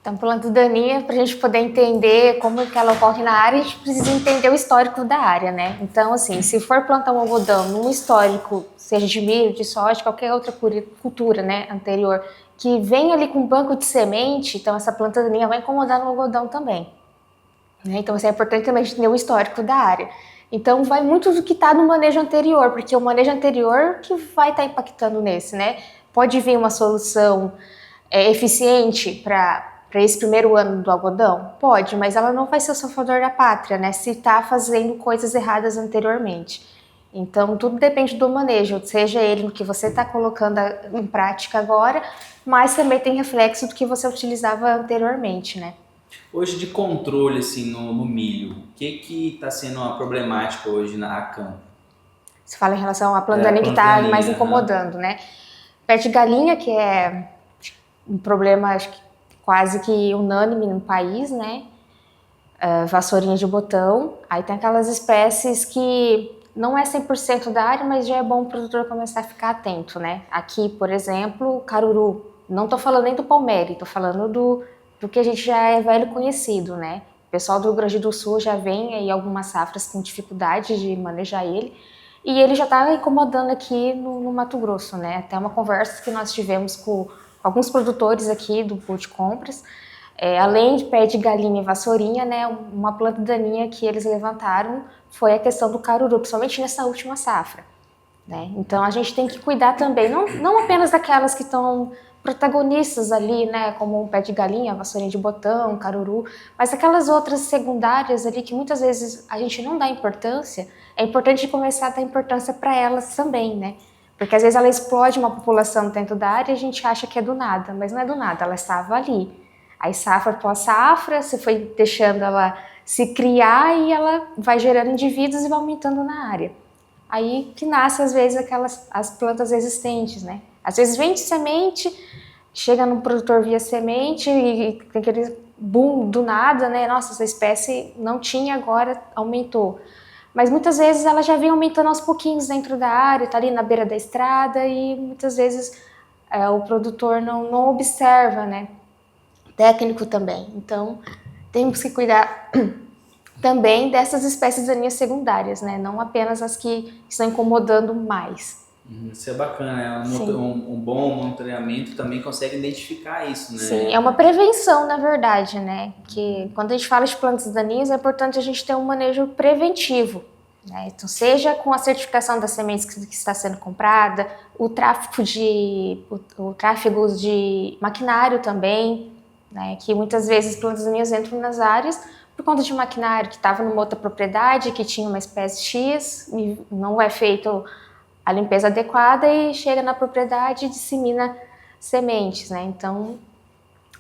Então, planta daninha, para a gente poder entender como que ela ocorre na área, a gente precisa entender o histórico da área, né? Então, assim, se for plantar um algodão num histórico, seja de milho, de soja, qualquer outra cultura, né, anterior, que vem ali com um banco de semente, então essa planta daninha vai incomodar no algodão também, né? Então, é importante também entender o histórico da área. Então, vai muito do que está no manejo anterior, porque é o manejo anterior que vai estar impactando nesse, né? Pode vir uma solução eficiente para esse primeiro ano do algodão? Pode, mas ela não vai ser o salvador da pátria, né? Se está fazendo coisas erradas anteriormente. Então, tudo depende do manejo, seja ele no que você está colocando em prática agora, mas também tem reflexo do que você utilizava anteriormente, né? Hoje de controle assim no milho, o que está sendo uma problemática hoje na campo? Você fala em relação à planta daninha que planta está daninha, mais aham. incomodando, né? Peste de galinha, que é um problema acho que quase que unânime no país, né? Vassourinha de botão. Aí tem aquelas espécies que não é 100% da área, mas já é bom o produtor começar a ficar atento, né? Aqui, por exemplo, caruru. Não tô falando nem do palmério, tô falando do que a gente já é velho conhecido, né? O pessoal do Rio Grande do Sul já vem aí algumas safras com dificuldade de manejar ele. E ele já está incomodando aqui no Mato Grosso, né? Até uma conversa que nós tivemos com alguns produtores aqui do Pool de Compras. Além de pé de galinha e vassourinha, né, uma planta daninha que eles levantaram foi a questão do caruru, principalmente nessa última safra, né? Então a gente tem que cuidar também, não apenas daquelas que estão protagonistas ali, né, como um pé de galinha, vassourinha de botão, caruru, mas aquelas outras secundárias ali que muitas vezes a gente não dá importância. É importante começar a dar importância para elas também, né? Porque às vezes ela explode uma população dentro da área e a gente acha que é do nada, mas não é do nada, ela estava ali. Aí safra após safra, você foi deixando ela se criar e ela vai gerando indivíduos e vai aumentando na área. Aí que nasce às vezes as plantas existentes, né? Às vezes vem de semente, chega no produtor via semente e tem aquele boom do nada, né? Nossa, essa espécie não tinha, agora aumentou. Mas muitas vezes ela já vem aumentando aos pouquinhos dentro da área, tá ali na beira da estrada e muitas vezes o produtor não observa, né? Técnico também. Então, temos que cuidar também dessas espécies daninhas secundárias, né? Não apenas as que estão incomodando mais. Isso é bacana, né? Sim. Um bom monitoramento também consegue identificar isso, né? Sim, é uma prevenção, na verdade, né? Que quando a gente fala de plantas daninhas, é importante a gente ter um manejo preventivo, né? Então, seja com a certificação das sementes que está sendo comprada, o tráfego de maquinário também, né? Que muitas vezes plantas daninhas entram nas áreas por conta de maquinário que estava numa outra propriedade, que tinha uma espécie X, e não é feito a limpeza adequada e chega na propriedade e dissemina sementes, né? Então,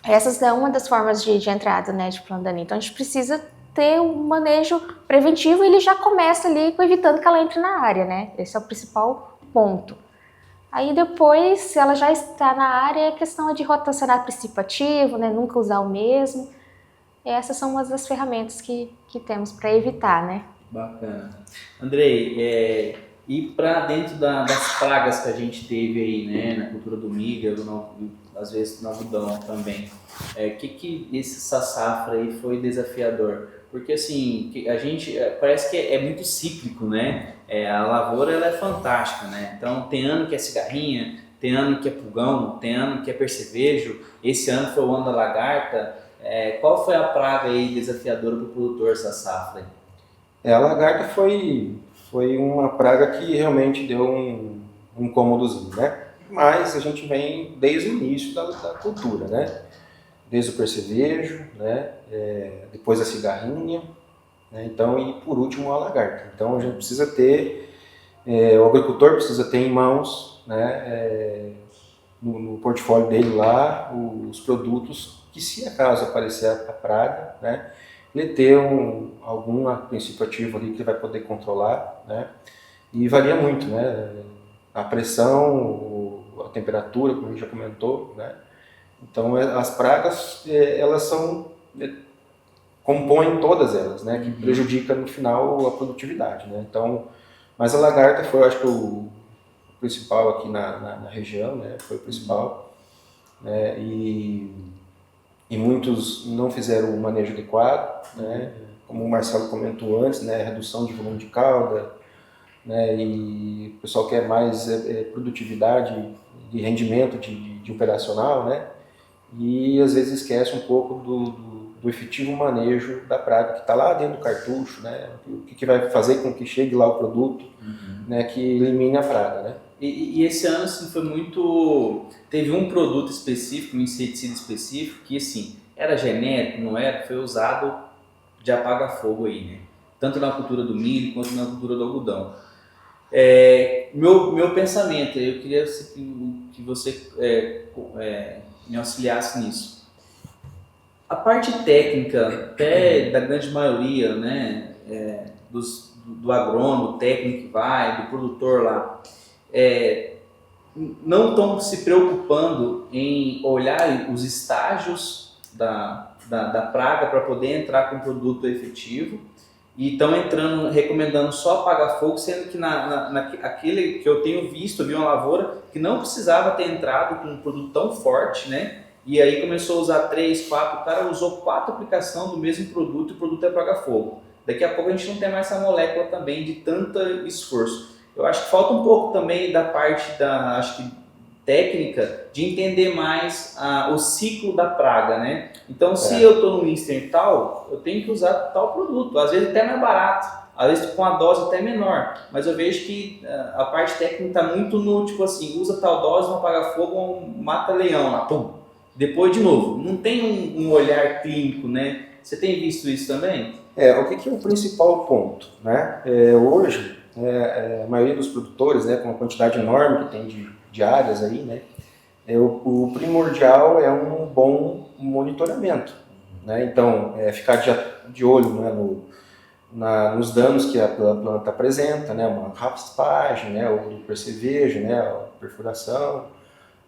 essa é uma das formas de entrada, né, de planta daninha. Então, a gente precisa ter um manejo preventivo e ele já começa ali evitando que ela entre na área, né? Esse é o principal ponto. Aí depois, se ela já está na área, a questão é de rotacionar princípio ativo, né? Nunca usar o mesmo. E essas são uma das ferramentas que temos para evitar, né? Bacana. Andrei, e para dentro das pragas que a gente teve aí, né, na cultura do milho, às vezes no algodão também, que essa safra aí foi desafiador? Porque assim, a gente parece que é muito cíclico, né? A lavoura ela é fantástica, né? Então tem ano que é cigarrinha, tem ano que é pulgão, tem ano que é percevejo. Esse ano foi o ano da lagarta. Qual foi a praga aí desafiadora para o produtor essa safra? A lagarta foi uma praga que realmente deu um incômodozinho, né? Mas a gente vem desde o início da cultura, né? Desde o percevejo, né? Depois a cigarrinha, né? Então, e por último a lagarta. Então a gente precisa ter, o agricultor precisa ter em mãos, né? No portfólio dele lá, os produtos que, se acaso aparecer a praga, né? Ele ter algum princípio ativo ali que ele vai poder controlar, né? E varia muito, né? A pressão, a temperatura, como a gente já comentou, né? Então as pragas, elas compõem todas elas, né? Que prejudica no final a produtividade, né? Então, mas a lagarta foi, eu acho que o principal aqui na região, né? Foi o principal, né? E muitos não fizeram o manejo adequado, né? Como o Marcelo comentou antes, né? Redução de volume de cauda, né? E o pessoal quer mais produtividade e rendimento de operacional, né? E às vezes esquece um pouco do efetivo manejo da praga que está lá dentro do cartucho, né? O que vai fazer com que chegue lá o produto, né? Que elimine a praga, né? E esse ano assim, foi muito... Teve um produto específico, um inseticida específico, que assim, era genérico, não era, foi usado de apaga-fogo aí, né? Tanto na cultura do milho quanto na cultura do algodão. Meu pensamento, eu queria que você me auxiliasse nisso. A parte técnica, até da grande maioria, né, do agrônomo, técnico que vai, do produtor lá, não estão se preocupando em olhar os estágios da praga para poder entrar com um produto efetivo, e estão recomendando só apagar fogo, sendo que aquele que eu tenho visto, eu vi uma lavoura que não precisava ter entrado com um produto tão forte, né? E aí começou a usar 3, 4, o cara usou 4 aplicações do mesmo produto e o produto é apagar fogo. Daqui a pouco a gente não tem mais essa molécula também de tanto esforço. Eu acho que falta um pouco também da parte técnica de entender mais o ciclo da praga, né? Então, se eu estou no Inster tal, eu tenho que usar tal produto, às vezes até mais barato, às vezes com a dose até menor, mas eu vejo que a parte técnica está muito no tipo assim, usa tal dose, não apaga fogo, mata leão lá, pum. Depois de novo, não tem um olhar clínico, né? Você tem visto isso também? O que é o principal ponto, né? Hoje, a maioria dos produtores, né, com uma quantidade enorme que tem de áreas aí, né, o primordial é um bom monitoramento, né? Então, ficar de olho, né, nos danos que a planta apresenta, né, uma raspagem, né, ou percevejo, né, perfuração,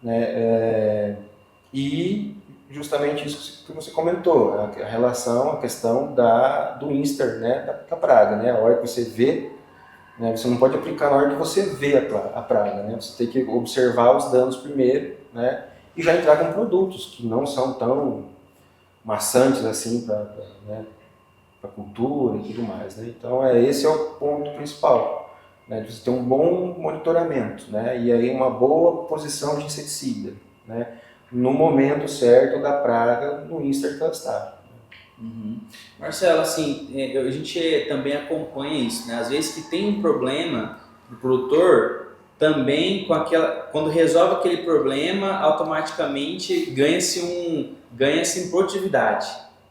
né, e justamente isso que você comentou, a relação, a questão do Inster, né, da praga, né, a hora que você vê, né, você não pode aplicar na hora que você vê a praga, né, você tem que observar os danos primeiro, né, e já entrar com produtos que não são tão maçantes assim para a cultura e tudo mais, né, então esse é o ponto principal, né, de você ter um bom monitoramento, né, e aí uma boa posição de inseticida, né, no momento certo da praga no Inster que ela está. Uhum. Marcelo, assim, a gente também acompanha isso, né? Às vezes que tem um problema do produtor, também quando resolve aquele problema, automaticamente ganha-se em produtividade,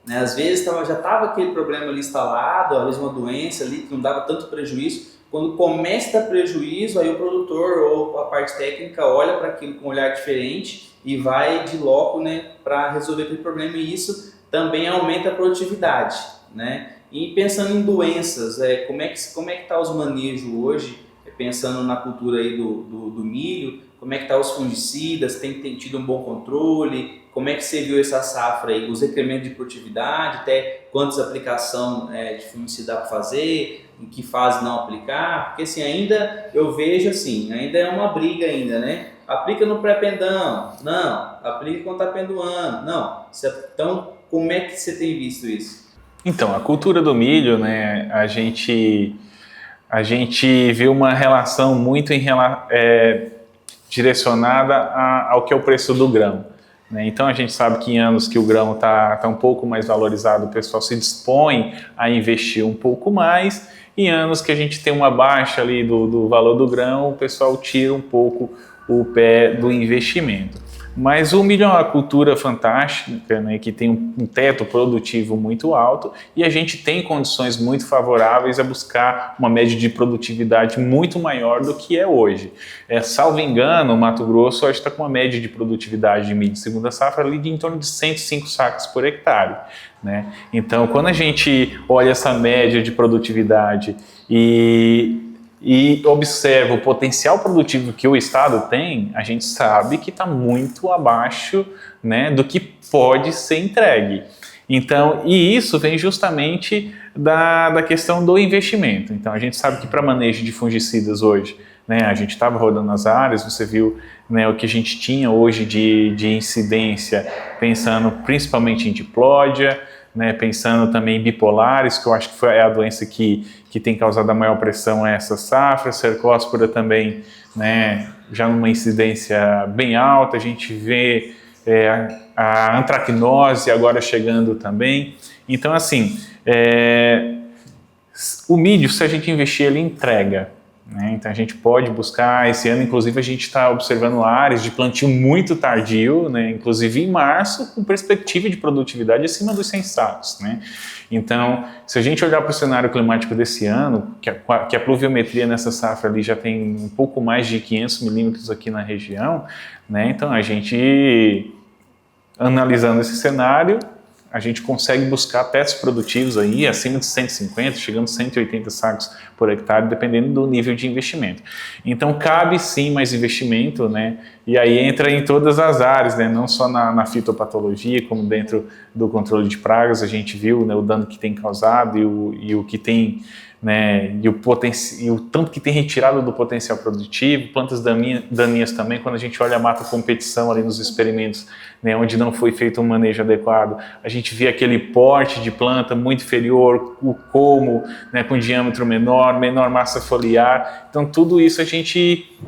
né? Às vezes já estava aquele problema ali instalado, às vezes uma doença ali que não dava tanto prejuízo. Quando começa a dar prejuízo, aí o produtor ou a parte técnica olha para aquilo com um olhar diferente e vai de loco, né, para resolver aquele problema, e isso também aumenta a produtividade, né? E pensando em doenças, como é que está os manejos hoje, pensando na cultura aí do milho, como é que está os fungicidas, tem tido um bom controle, como é que você viu essa safra aí, os requerimentos de produtividade, até quantas aplicações de fungicida dá para fazer, em que fase não aplicar, porque assim, ainda eu vejo assim, ainda é uma briga ainda, né? Aplica no pré-pendão, não, aplica quando está pendoando, não. Então, como é que você tem visto isso? Então, a cultura do milho, né, a gente vê uma relação muito direcionada ao que é o preço do grão, né? Então a gente sabe que em anos que o grão está um pouco mais valorizado, o pessoal se dispõe a investir um pouco mais, e em anos que a gente tem uma baixa ali do valor do grão, o pessoal tira um pouco o pé do investimento. Mas o milho é uma cultura fantástica, né, que tem um teto produtivo muito alto, e a gente tem condições muito favoráveis a buscar uma média de produtividade muito maior do que é hoje. Salvo engano, o Mato Grosso hoje está com uma média de produtividade de milho de segunda safra ali de em torno de 105 sacos por hectare, né? Então, quando a gente olha essa média de produtividade e observa o potencial produtivo que o Estado tem, a gente sabe que está muito abaixo, né, do que pode ser entregue. Então, e isso vem justamente da questão do investimento. Então, a gente sabe que para manejo de fungicidas hoje, né, a gente estava rodando as áreas, você viu, né, o que a gente tinha hoje de incidência, pensando principalmente em diplódia, né, pensando também em bipolares, que eu acho que é a doença que tem causado a maior pressão a essa safra, cercóspora também, né, já numa incidência bem alta, a gente vê a antracnose agora chegando também. Então, assim, o milho, se a gente investir, ele entrega, né? Então a gente pode buscar, esse ano inclusive a gente está observando áreas de plantio muito tardio, né? Inclusive em março, com perspectiva de produtividade acima dos 100 sacos, né? Então, se a gente olhar para o cenário climático desse ano, que a pluviometria nessa safra ali já tem um pouco mais de 500 milímetros aqui na região, né? Então a gente, analisando esse cenário, a gente consegue buscar testes produtivos aí acima de 150, chegando a 180 sacos por hectare, dependendo do nível de investimento. Então, cabe sim mais investimento, né? E aí entra em todas as áreas, né? Não só na fitopatologia, como dentro do controle de pragas, a gente viu, né, o dano que tem causado e o que tem, né, e o tanto que tem retirado do potencial produtivo, plantas daninhas também, quando a gente olha a mata competição ali nos experimentos, né, onde não foi feito um manejo adequado, a gente vê aquele porte de planta muito inferior, o colmo, né, com diâmetro menor massa foliar. Então tudo isso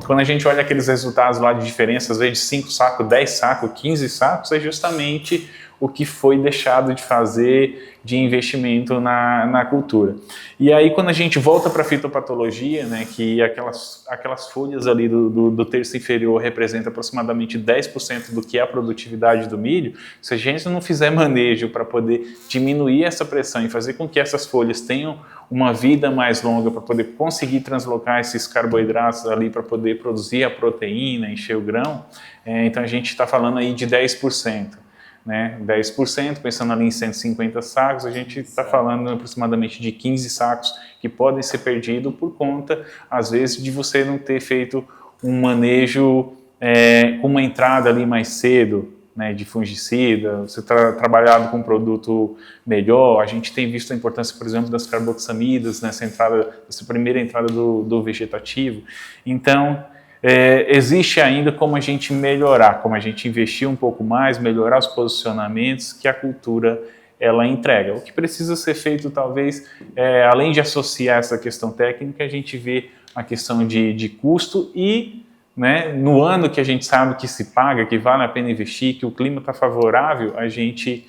quando a gente olha aqueles resultados lá de diferença, às vezes de 5 sacos, 10 sacos, 15 sacos, é justamente o que foi deixado de fazer de investimento na cultura. E aí quando a gente volta para a fitopatologia, né, que aquelas folhas ali do terço inferior representam aproximadamente 10% do que é a produtividade do milho, se a gente não fizer manejo para poder diminuir essa pressão e fazer com que essas folhas tenham uma vida mais longa para poder conseguir translocar esses carboidratos ali para poder produzir a proteína, encher o grão, então a gente está falando aí de 10%. Né, 10%, pensando ali em 150 sacos, a gente está falando aproximadamente de 15 sacos que podem ser perdidos por conta, às vezes, de você não ter feito um manejo com uma entrada ali mais cedo, né, de fungicida, você está trabalhado com um produto melhor. A gente tem visto a importância, por exemplo, das carboxamidas nessa primeira entrada do vegetativo. Então, existe ainda como a gente melhorar, como a gente investir um pouco mais, melhorar os posicionamentos que a cultura ela entrega. O que precisa ser feito, talvez, além de associar essa questão técnica, a gente vê a questão de custo e, né, no ano que a gente sabe que se paga, que vale a pena investir, que o clima está favorável, a gente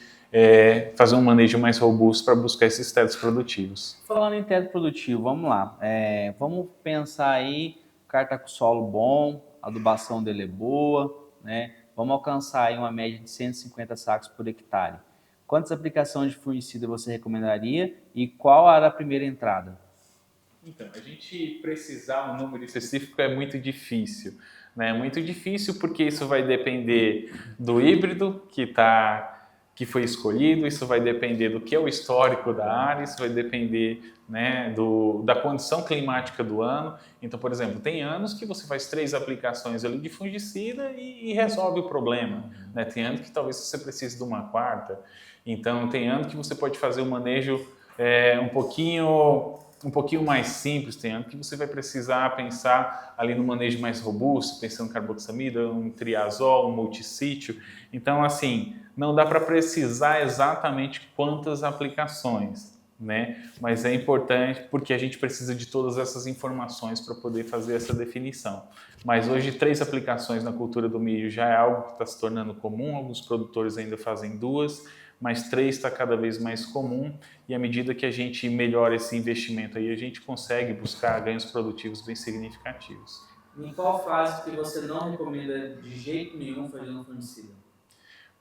fazer um manejo mais robusto para buscar esses tetos produtivos. Falando em teto produtivo, vamos lá. Vamos pensar aí, o cara está com solo bom, a adubação dele é boa, né? Vamos alcançar aí uma média de 150 sacos por hectare. Quantas aplicações de fungicida você recomendaria e qual era a primeira entrada? Então, a gente precisar um número específico é muito difícil, né? Muito difícil porque isso vai depender do híbrido que foi escolhido, isso vai depender do que é o histórico da área, isso vai depender, né, da condição climática do ano. Então, por exemplo, tem anos que você faz 3 aplicações ali de fungicida e resolve o problema, né? Tem anos que talvez você precise de uma 4ª. Então, tem anos que você pode fazer um manejo um pouquinho mais simples, tem ano que você vai precisar pensar ali no manejo mais robusto, pensando em carboxamida, um triazol, um multissítio. Então, assim, não dá para precisar exatamente quantas aplicações, né? Mas é importante porque a gente precisa de todas essas informações para poder fazer essa definição. Mas hoje 3 aplicações na cultura do milho já é algo que está se tornando comum, alguns produtores ainda fazem 2, mas 3 está cada vez mais comum e à medida que a gente melhora esse investimento aí, a gente consegue buscar ganhos produtivos bem significativos. Em qual fase que você não recomenda de jeito nenhum fazer um fungicida?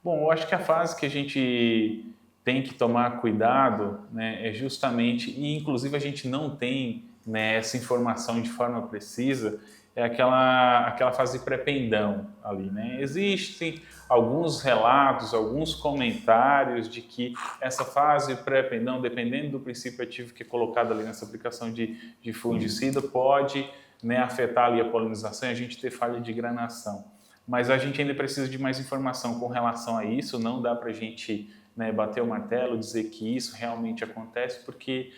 Bom, eu acho que a fase que a gente tem que tomar cuidado, né, é justamente, e inclusive a gente não tem, né, essa informação de forma precisa, é aquela fase pré-pendão ali, né? Existem alguns relatos, alguns comentários de que essa fase pré-pendão, dependendo do princípio ativo que é colocado ali nessa aplicação de fungicida, pode, né, afetar ali a polinização e a gente ter falha de granação. Mas a gente ainda precisa de mais informação com relação a isso, não dá para a gente, né, bater o martelo, dizer que isso realmente acontece, porque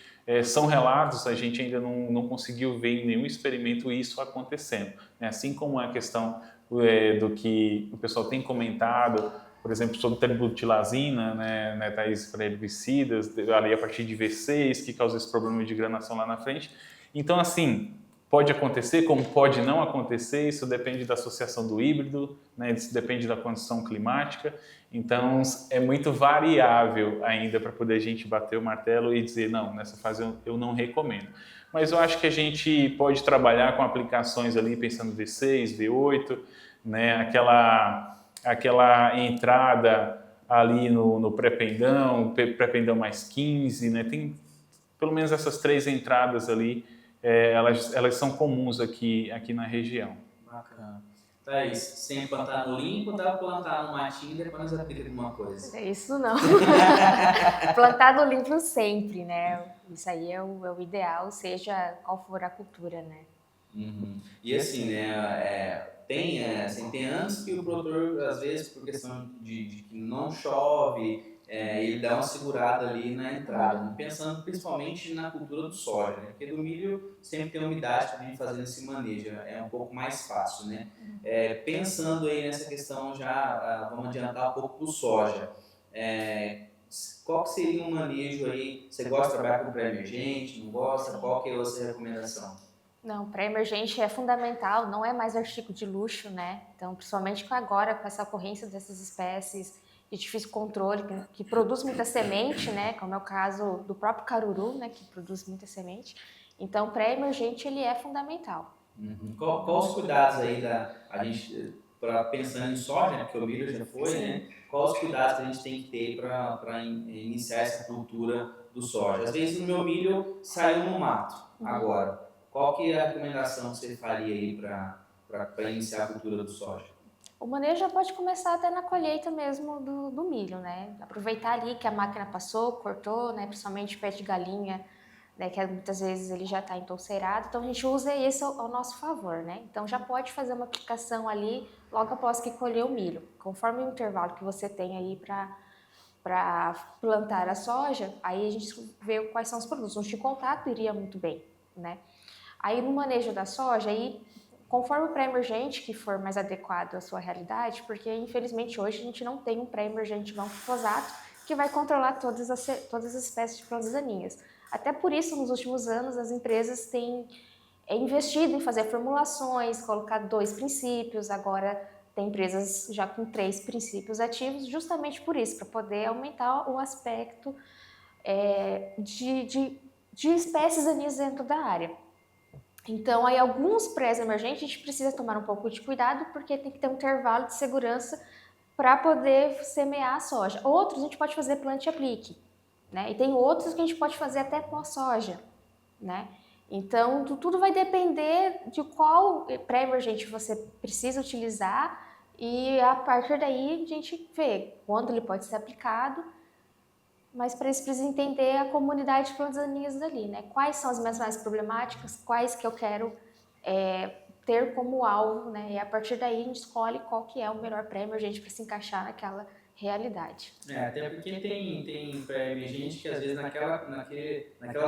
são relatos, a gente ainda não conseguiu ver em nenhum experimento isso acontecendo, né? Assim como a questão do que o pessoal tem comentado, por exemplo, sobre terbutilazina, né, Thaís, para herbicidas, ali a partir de V6, que causa esse problema de granação lá na frente. Então, assim, pode acontecer, como pode não acontecer, isso depende da associação do híbrido, né, isso depende da condição climática, então é muito variável ainda para poder a gente bater o martelo e dizer, não, nessa fase eu não recomendo. mas eu acho que a gente pode trabalhar com aplicações ali, pensando V6, V8, né? Aquela entrada ali no pré-pendão, pré-pendão mais 15, né? Tem pelo menos essas 3 entradas ali, elas são comuns aqui na região. Bacana. Thaís, sem plantar no limpo, dá para plantar no matinho e depois aplica alguma coisa. É isso não. Plantar no limpo sempre, né? Isso aí é o ideal, seja qual for a cultura, né? Uhum. E assim, né, tem anos que o produtor, às vezes, por questão de que não chove, ele dá uma segurada ali na entrada, né? Pensando principalmente na cultura do soja, né? Porque do milho sempre tem umidade para vir fazendo esse manejo, é um pouco mais fácil, né? Pensando aí nessa questão já, vamos adiantar um pouco para o soja. Qual que seria um manejo aí? Você gosta de trabalhar com pré-emergente, não gosta? Qual que é a sua recomendação? Não, pré-emergente é fundamental, não é mais artigo de luxo, né? Então, principalmente agora, com essa ocorrência dessas espécies de difícil controle, que produz muita semente, né? Como é o caso do próprio caruru, né? Que produz muita semente. Então, pré-emergente, ele é fundamental. Uhum. Qual os cuidados aí a gente, pensando em soja, né? Porque o milho já foi, né? Quais os cuidados que a gente tem que ter para iniciar essa cultura do soja? Às vezes o meu milho saiu no mato, agora. Qual que é a recomendação que você faria aí para iniciar a cultura do soja? O manejo já pode começar até na colheita mesmo do milho, né? Aproveitar ali que a máquina passou, cortou, né? Principalmente pé de galinha, né? Que muitas vezes ele já está entouceirado. Então a gente usa isso ao nosso favor, né? Então já pode fazer uma aplicação ali logo após que colher o milho. Conforme o intervalo que você tem aí para plantar a soja, aí a gente vê quais são os produtos. Um de contato iria muito bem, né? Aí no manejo da soja, aí conforme o pré-emergente que for mais adequado à sua realidade, porque infelizmente hoje a gente não tem um pré-emergente não glifosato que vai controlar todas as espécies de plantas daninhas. Até por isso, nos últimos anos, as empresas têm investido em fazer formulações, colocar 2 princípios, agora tem empresas já com 3 princípios ativos, justamente por isso, para poder aumentar o aspecto de espécies daninhas dentro da área. Então, aí alguns pré-emergentes a gente precisa tomar um pouco de cuidado, porque tem que ter um intervalo de segurança para poder semear a soja. Outros a gente pode fazer plante e aplique, né? E tem outros que a gente pode fazer até pós-soja, né? Então, tudo vai depender de qual pré-emergente você precisa utilizar e a partir daí a gente vê quando ele pode ser aplicado. Mas para isso precisa entender a comunidade de plantas daninhas dali, né? Quais são as minhas mais problemáticas, quais que eu quero ter como alvo, né? E a partir daí a gente escolhe qual que é o melhor pré-emergente para se encaixar naquela realidade. Até porque tem pré-emergente que às vezes naquela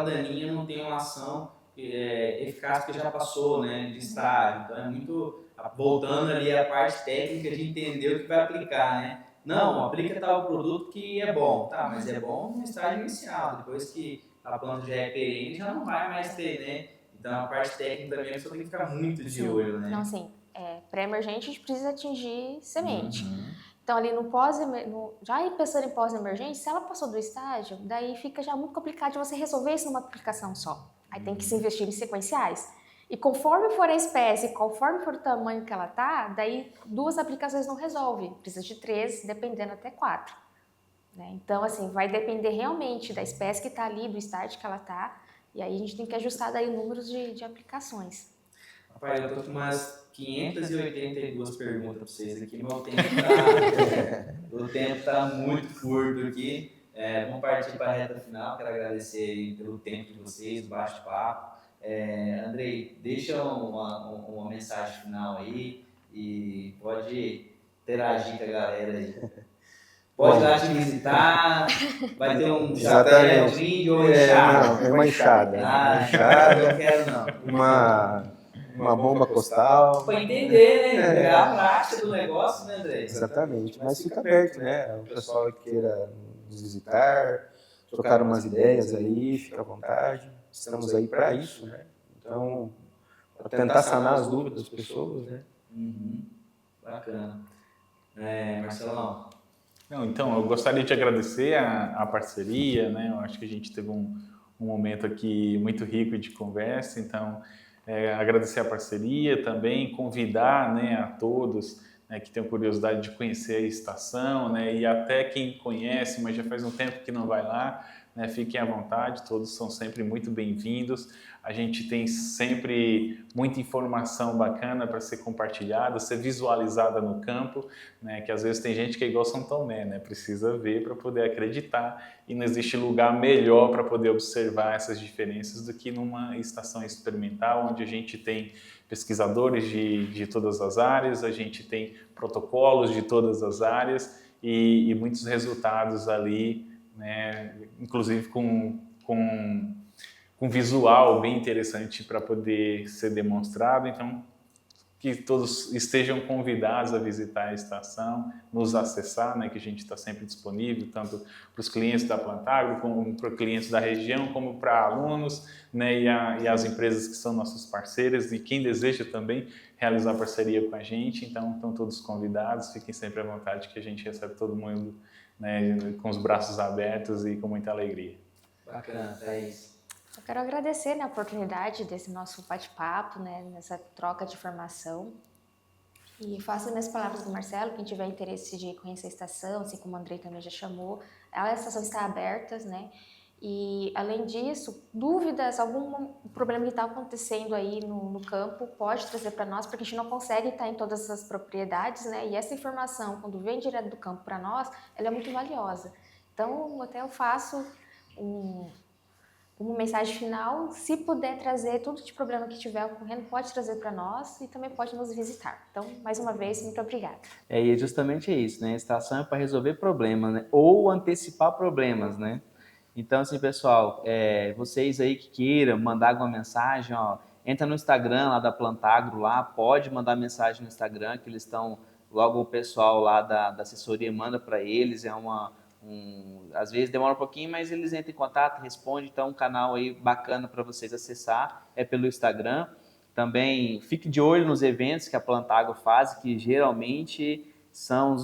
daninha não tem uma ação eficaz que já passou, né, de estágio. Então é muito voltando ali a parte técnica de entender o que vai aplicar, né? Não, aplica tal produto que é bom, tá? Mas é bom no estágio inicial. Depois que a planta já é perene, já não vai mais ter, né? Então a parte técnica também a pessoa tem que ficar muito de olho, né? Então, assim, pré-emergente a gente precisa atingir semente. Então, ali já pensando em pós-emergente, se ela passou do estágio, daí fica já muito complicado de você resolver isso numa aplicação só. Aí tem que se investir em sequenciais. E conforme for a espécie, conforme for o tamanho que ela tá, daí 2 aplicações não resolve. Precisa de 3, dependendo até 4. Né? Então, assim, vai depender realmente da espécie que está ali, do estágio que ela tá. E aí a gente tem que ajustar daí números de aplicações. Rapaz, eu tô com umas 582 perguntas para vocês aqui, mas o tempo tá muito curto aqui. Vamos partir para a reta final. Quero agradecer aí pelo tempo de vocês, o bate-papo. Andrei, deixa uma mensagem final aí e pode interagir com a galera aí. Pode ir lá te visitar, vai ter um chapéu, um brinde ou enxada? Não, é uma enxada. Eu não quero não. Uma bomba costal. Para entender, né? Pegar a prática do negócio, né, André? Exatamente, mas fica aberto, né? O pessoal que queira nos visitar, trocar umas ideias aí, fica à vontade. Estamos aí para isso, né? Então, para tentar sanar as dúvidas das pessoas, né? Bacana. Marcelão? Não, então, eu gostaria de agradecer a parceria, né? Eu acho que a gente teve um um momento aqui muito rico de conversa. Então, agradecer a parceria também, convidar, né, a todos, né, que tenham curiosidade de conhecer a estação, né, e até quem conhece, mas já faz um tempo que não vai lá, né, fiquem à vontade, todos são sempre muito bem-vindos. A gente tem sempre muita informação bacana para ser compartilhada, ser visualizada no campo, né, que às vezes tem gente que é igual São Tomé, né, precisa ver para poder acreditar, e não existe lugar melhor para poder observar essas diferenças do que numa estação experimental, onde a gente tem pesquisadores de todas as áreas, a gente tem protocolos de todas as áreas e muitos resultados ali, né, inclusive com visual bem interessante para poder ser demonstrado. Então, que todos estejam convidados a visitar a estação, nos acessar, né, que a gente está sempre disponível, tanto para os clientes da Plantagro, como para clientes da região, como para alunos, né, e as empresas que são nossos parceiros, e quem deseja também realizar parceria com a gente. Então, estão todos convidados, fiquem sempre à vontade, que a gente recebe todo mundo, né, com os braços abertos e com muita alegria. Bacana, Thaís. Eu quero agradecer, né, a oportunidade desse nosso bate-papo, né, nessa troca de informação. E faço as minhas palavras do Marcelo, quem tiver interesse de conhecer a estação, assim como o Andrei também já chamou, a estação está aberta, né? E, além disso, dúvidas, algum problema que está acontecendo aí no campo, pode trazer para nós, porque a gente não consegue estar em todas as propriedades, né? E essa informação, quando vem direto do campo para nós, ela é muito valiosa. Então, até eu faço uma mensagem final, se puder trazer tudo de problema que estiver ocorrendo, pode trazer para nós e também pode nos visitar. Então, mais uma vez, muito obrigada. E justamente é isso, né? A estação é para resolver problemas, né? Ou antecipar problemas, né? Então, assim, pessoal, vocês aí que queiram mandar alguma mensagem, ó, entra no Instagram lá da Plantagro, lá, pode mandar mensagem no Instagram, que eles estão, logo o pessoal lá da assessoria manda para eles, às vezes demora um pouquinho, mas eles entram em contato, respondem, então um canal aí bacana para vocês acessar é pelo Instagram. Também fique de olho nos eventos que a Plantagro faz, que geralmente são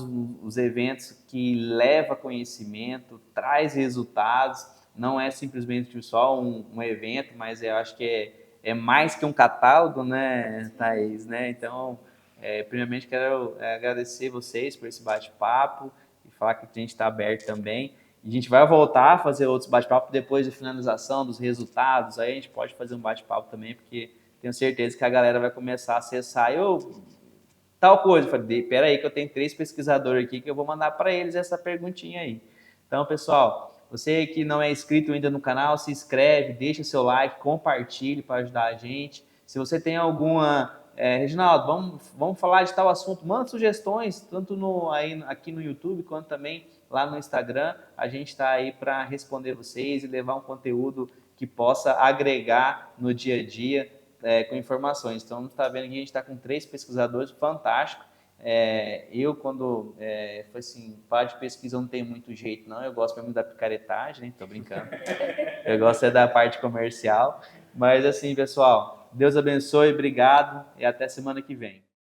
os eventos que levam conhecimento, traz resultados, não é simplesmente só um evento, mas eu acho que é mais que um catálogo, né, Thaís, né? Então, primeiramente quero agradecer vocês por esse bate-papo e falar que a gente está aberto também. E a gente vai voltar a fazer outros bate-papos depois da finalização dos resultados, aí a gente pode fazer um bate-papo também, porque tenho certeza que a galera vai começar a acessar. Tal coisa, eu falei, peraí que eu tenho 3 pesquisadores aqui que eu vou mandar para eles essa perguntinha aí. Então, pessoal, você que não é inscrito ainda no canal, se inscreve, deixa seu like, compartilhe para ajudar a gente. Se você tem alguma... Reginaldo, vamos falar de tal assunto, manda sugestões, tanto aqui no YouTube, quanto também lá no Instagram. A gente está aí para responder vocês e levar um conteúdo que possa agregar no dia a dia, com informações. Então, está vendo que a gente está com 3 pesquisadores, fantástico. Eu, quando foi assim, parte de pesquisa eu não tenho muito jeito, não. Eu gosto mesmo da picaretagem, né? Tô brincando. Eu gosto da parte comercial. Mas, assim, pessoal, Deus abençoe, obrigado e até semana que vem.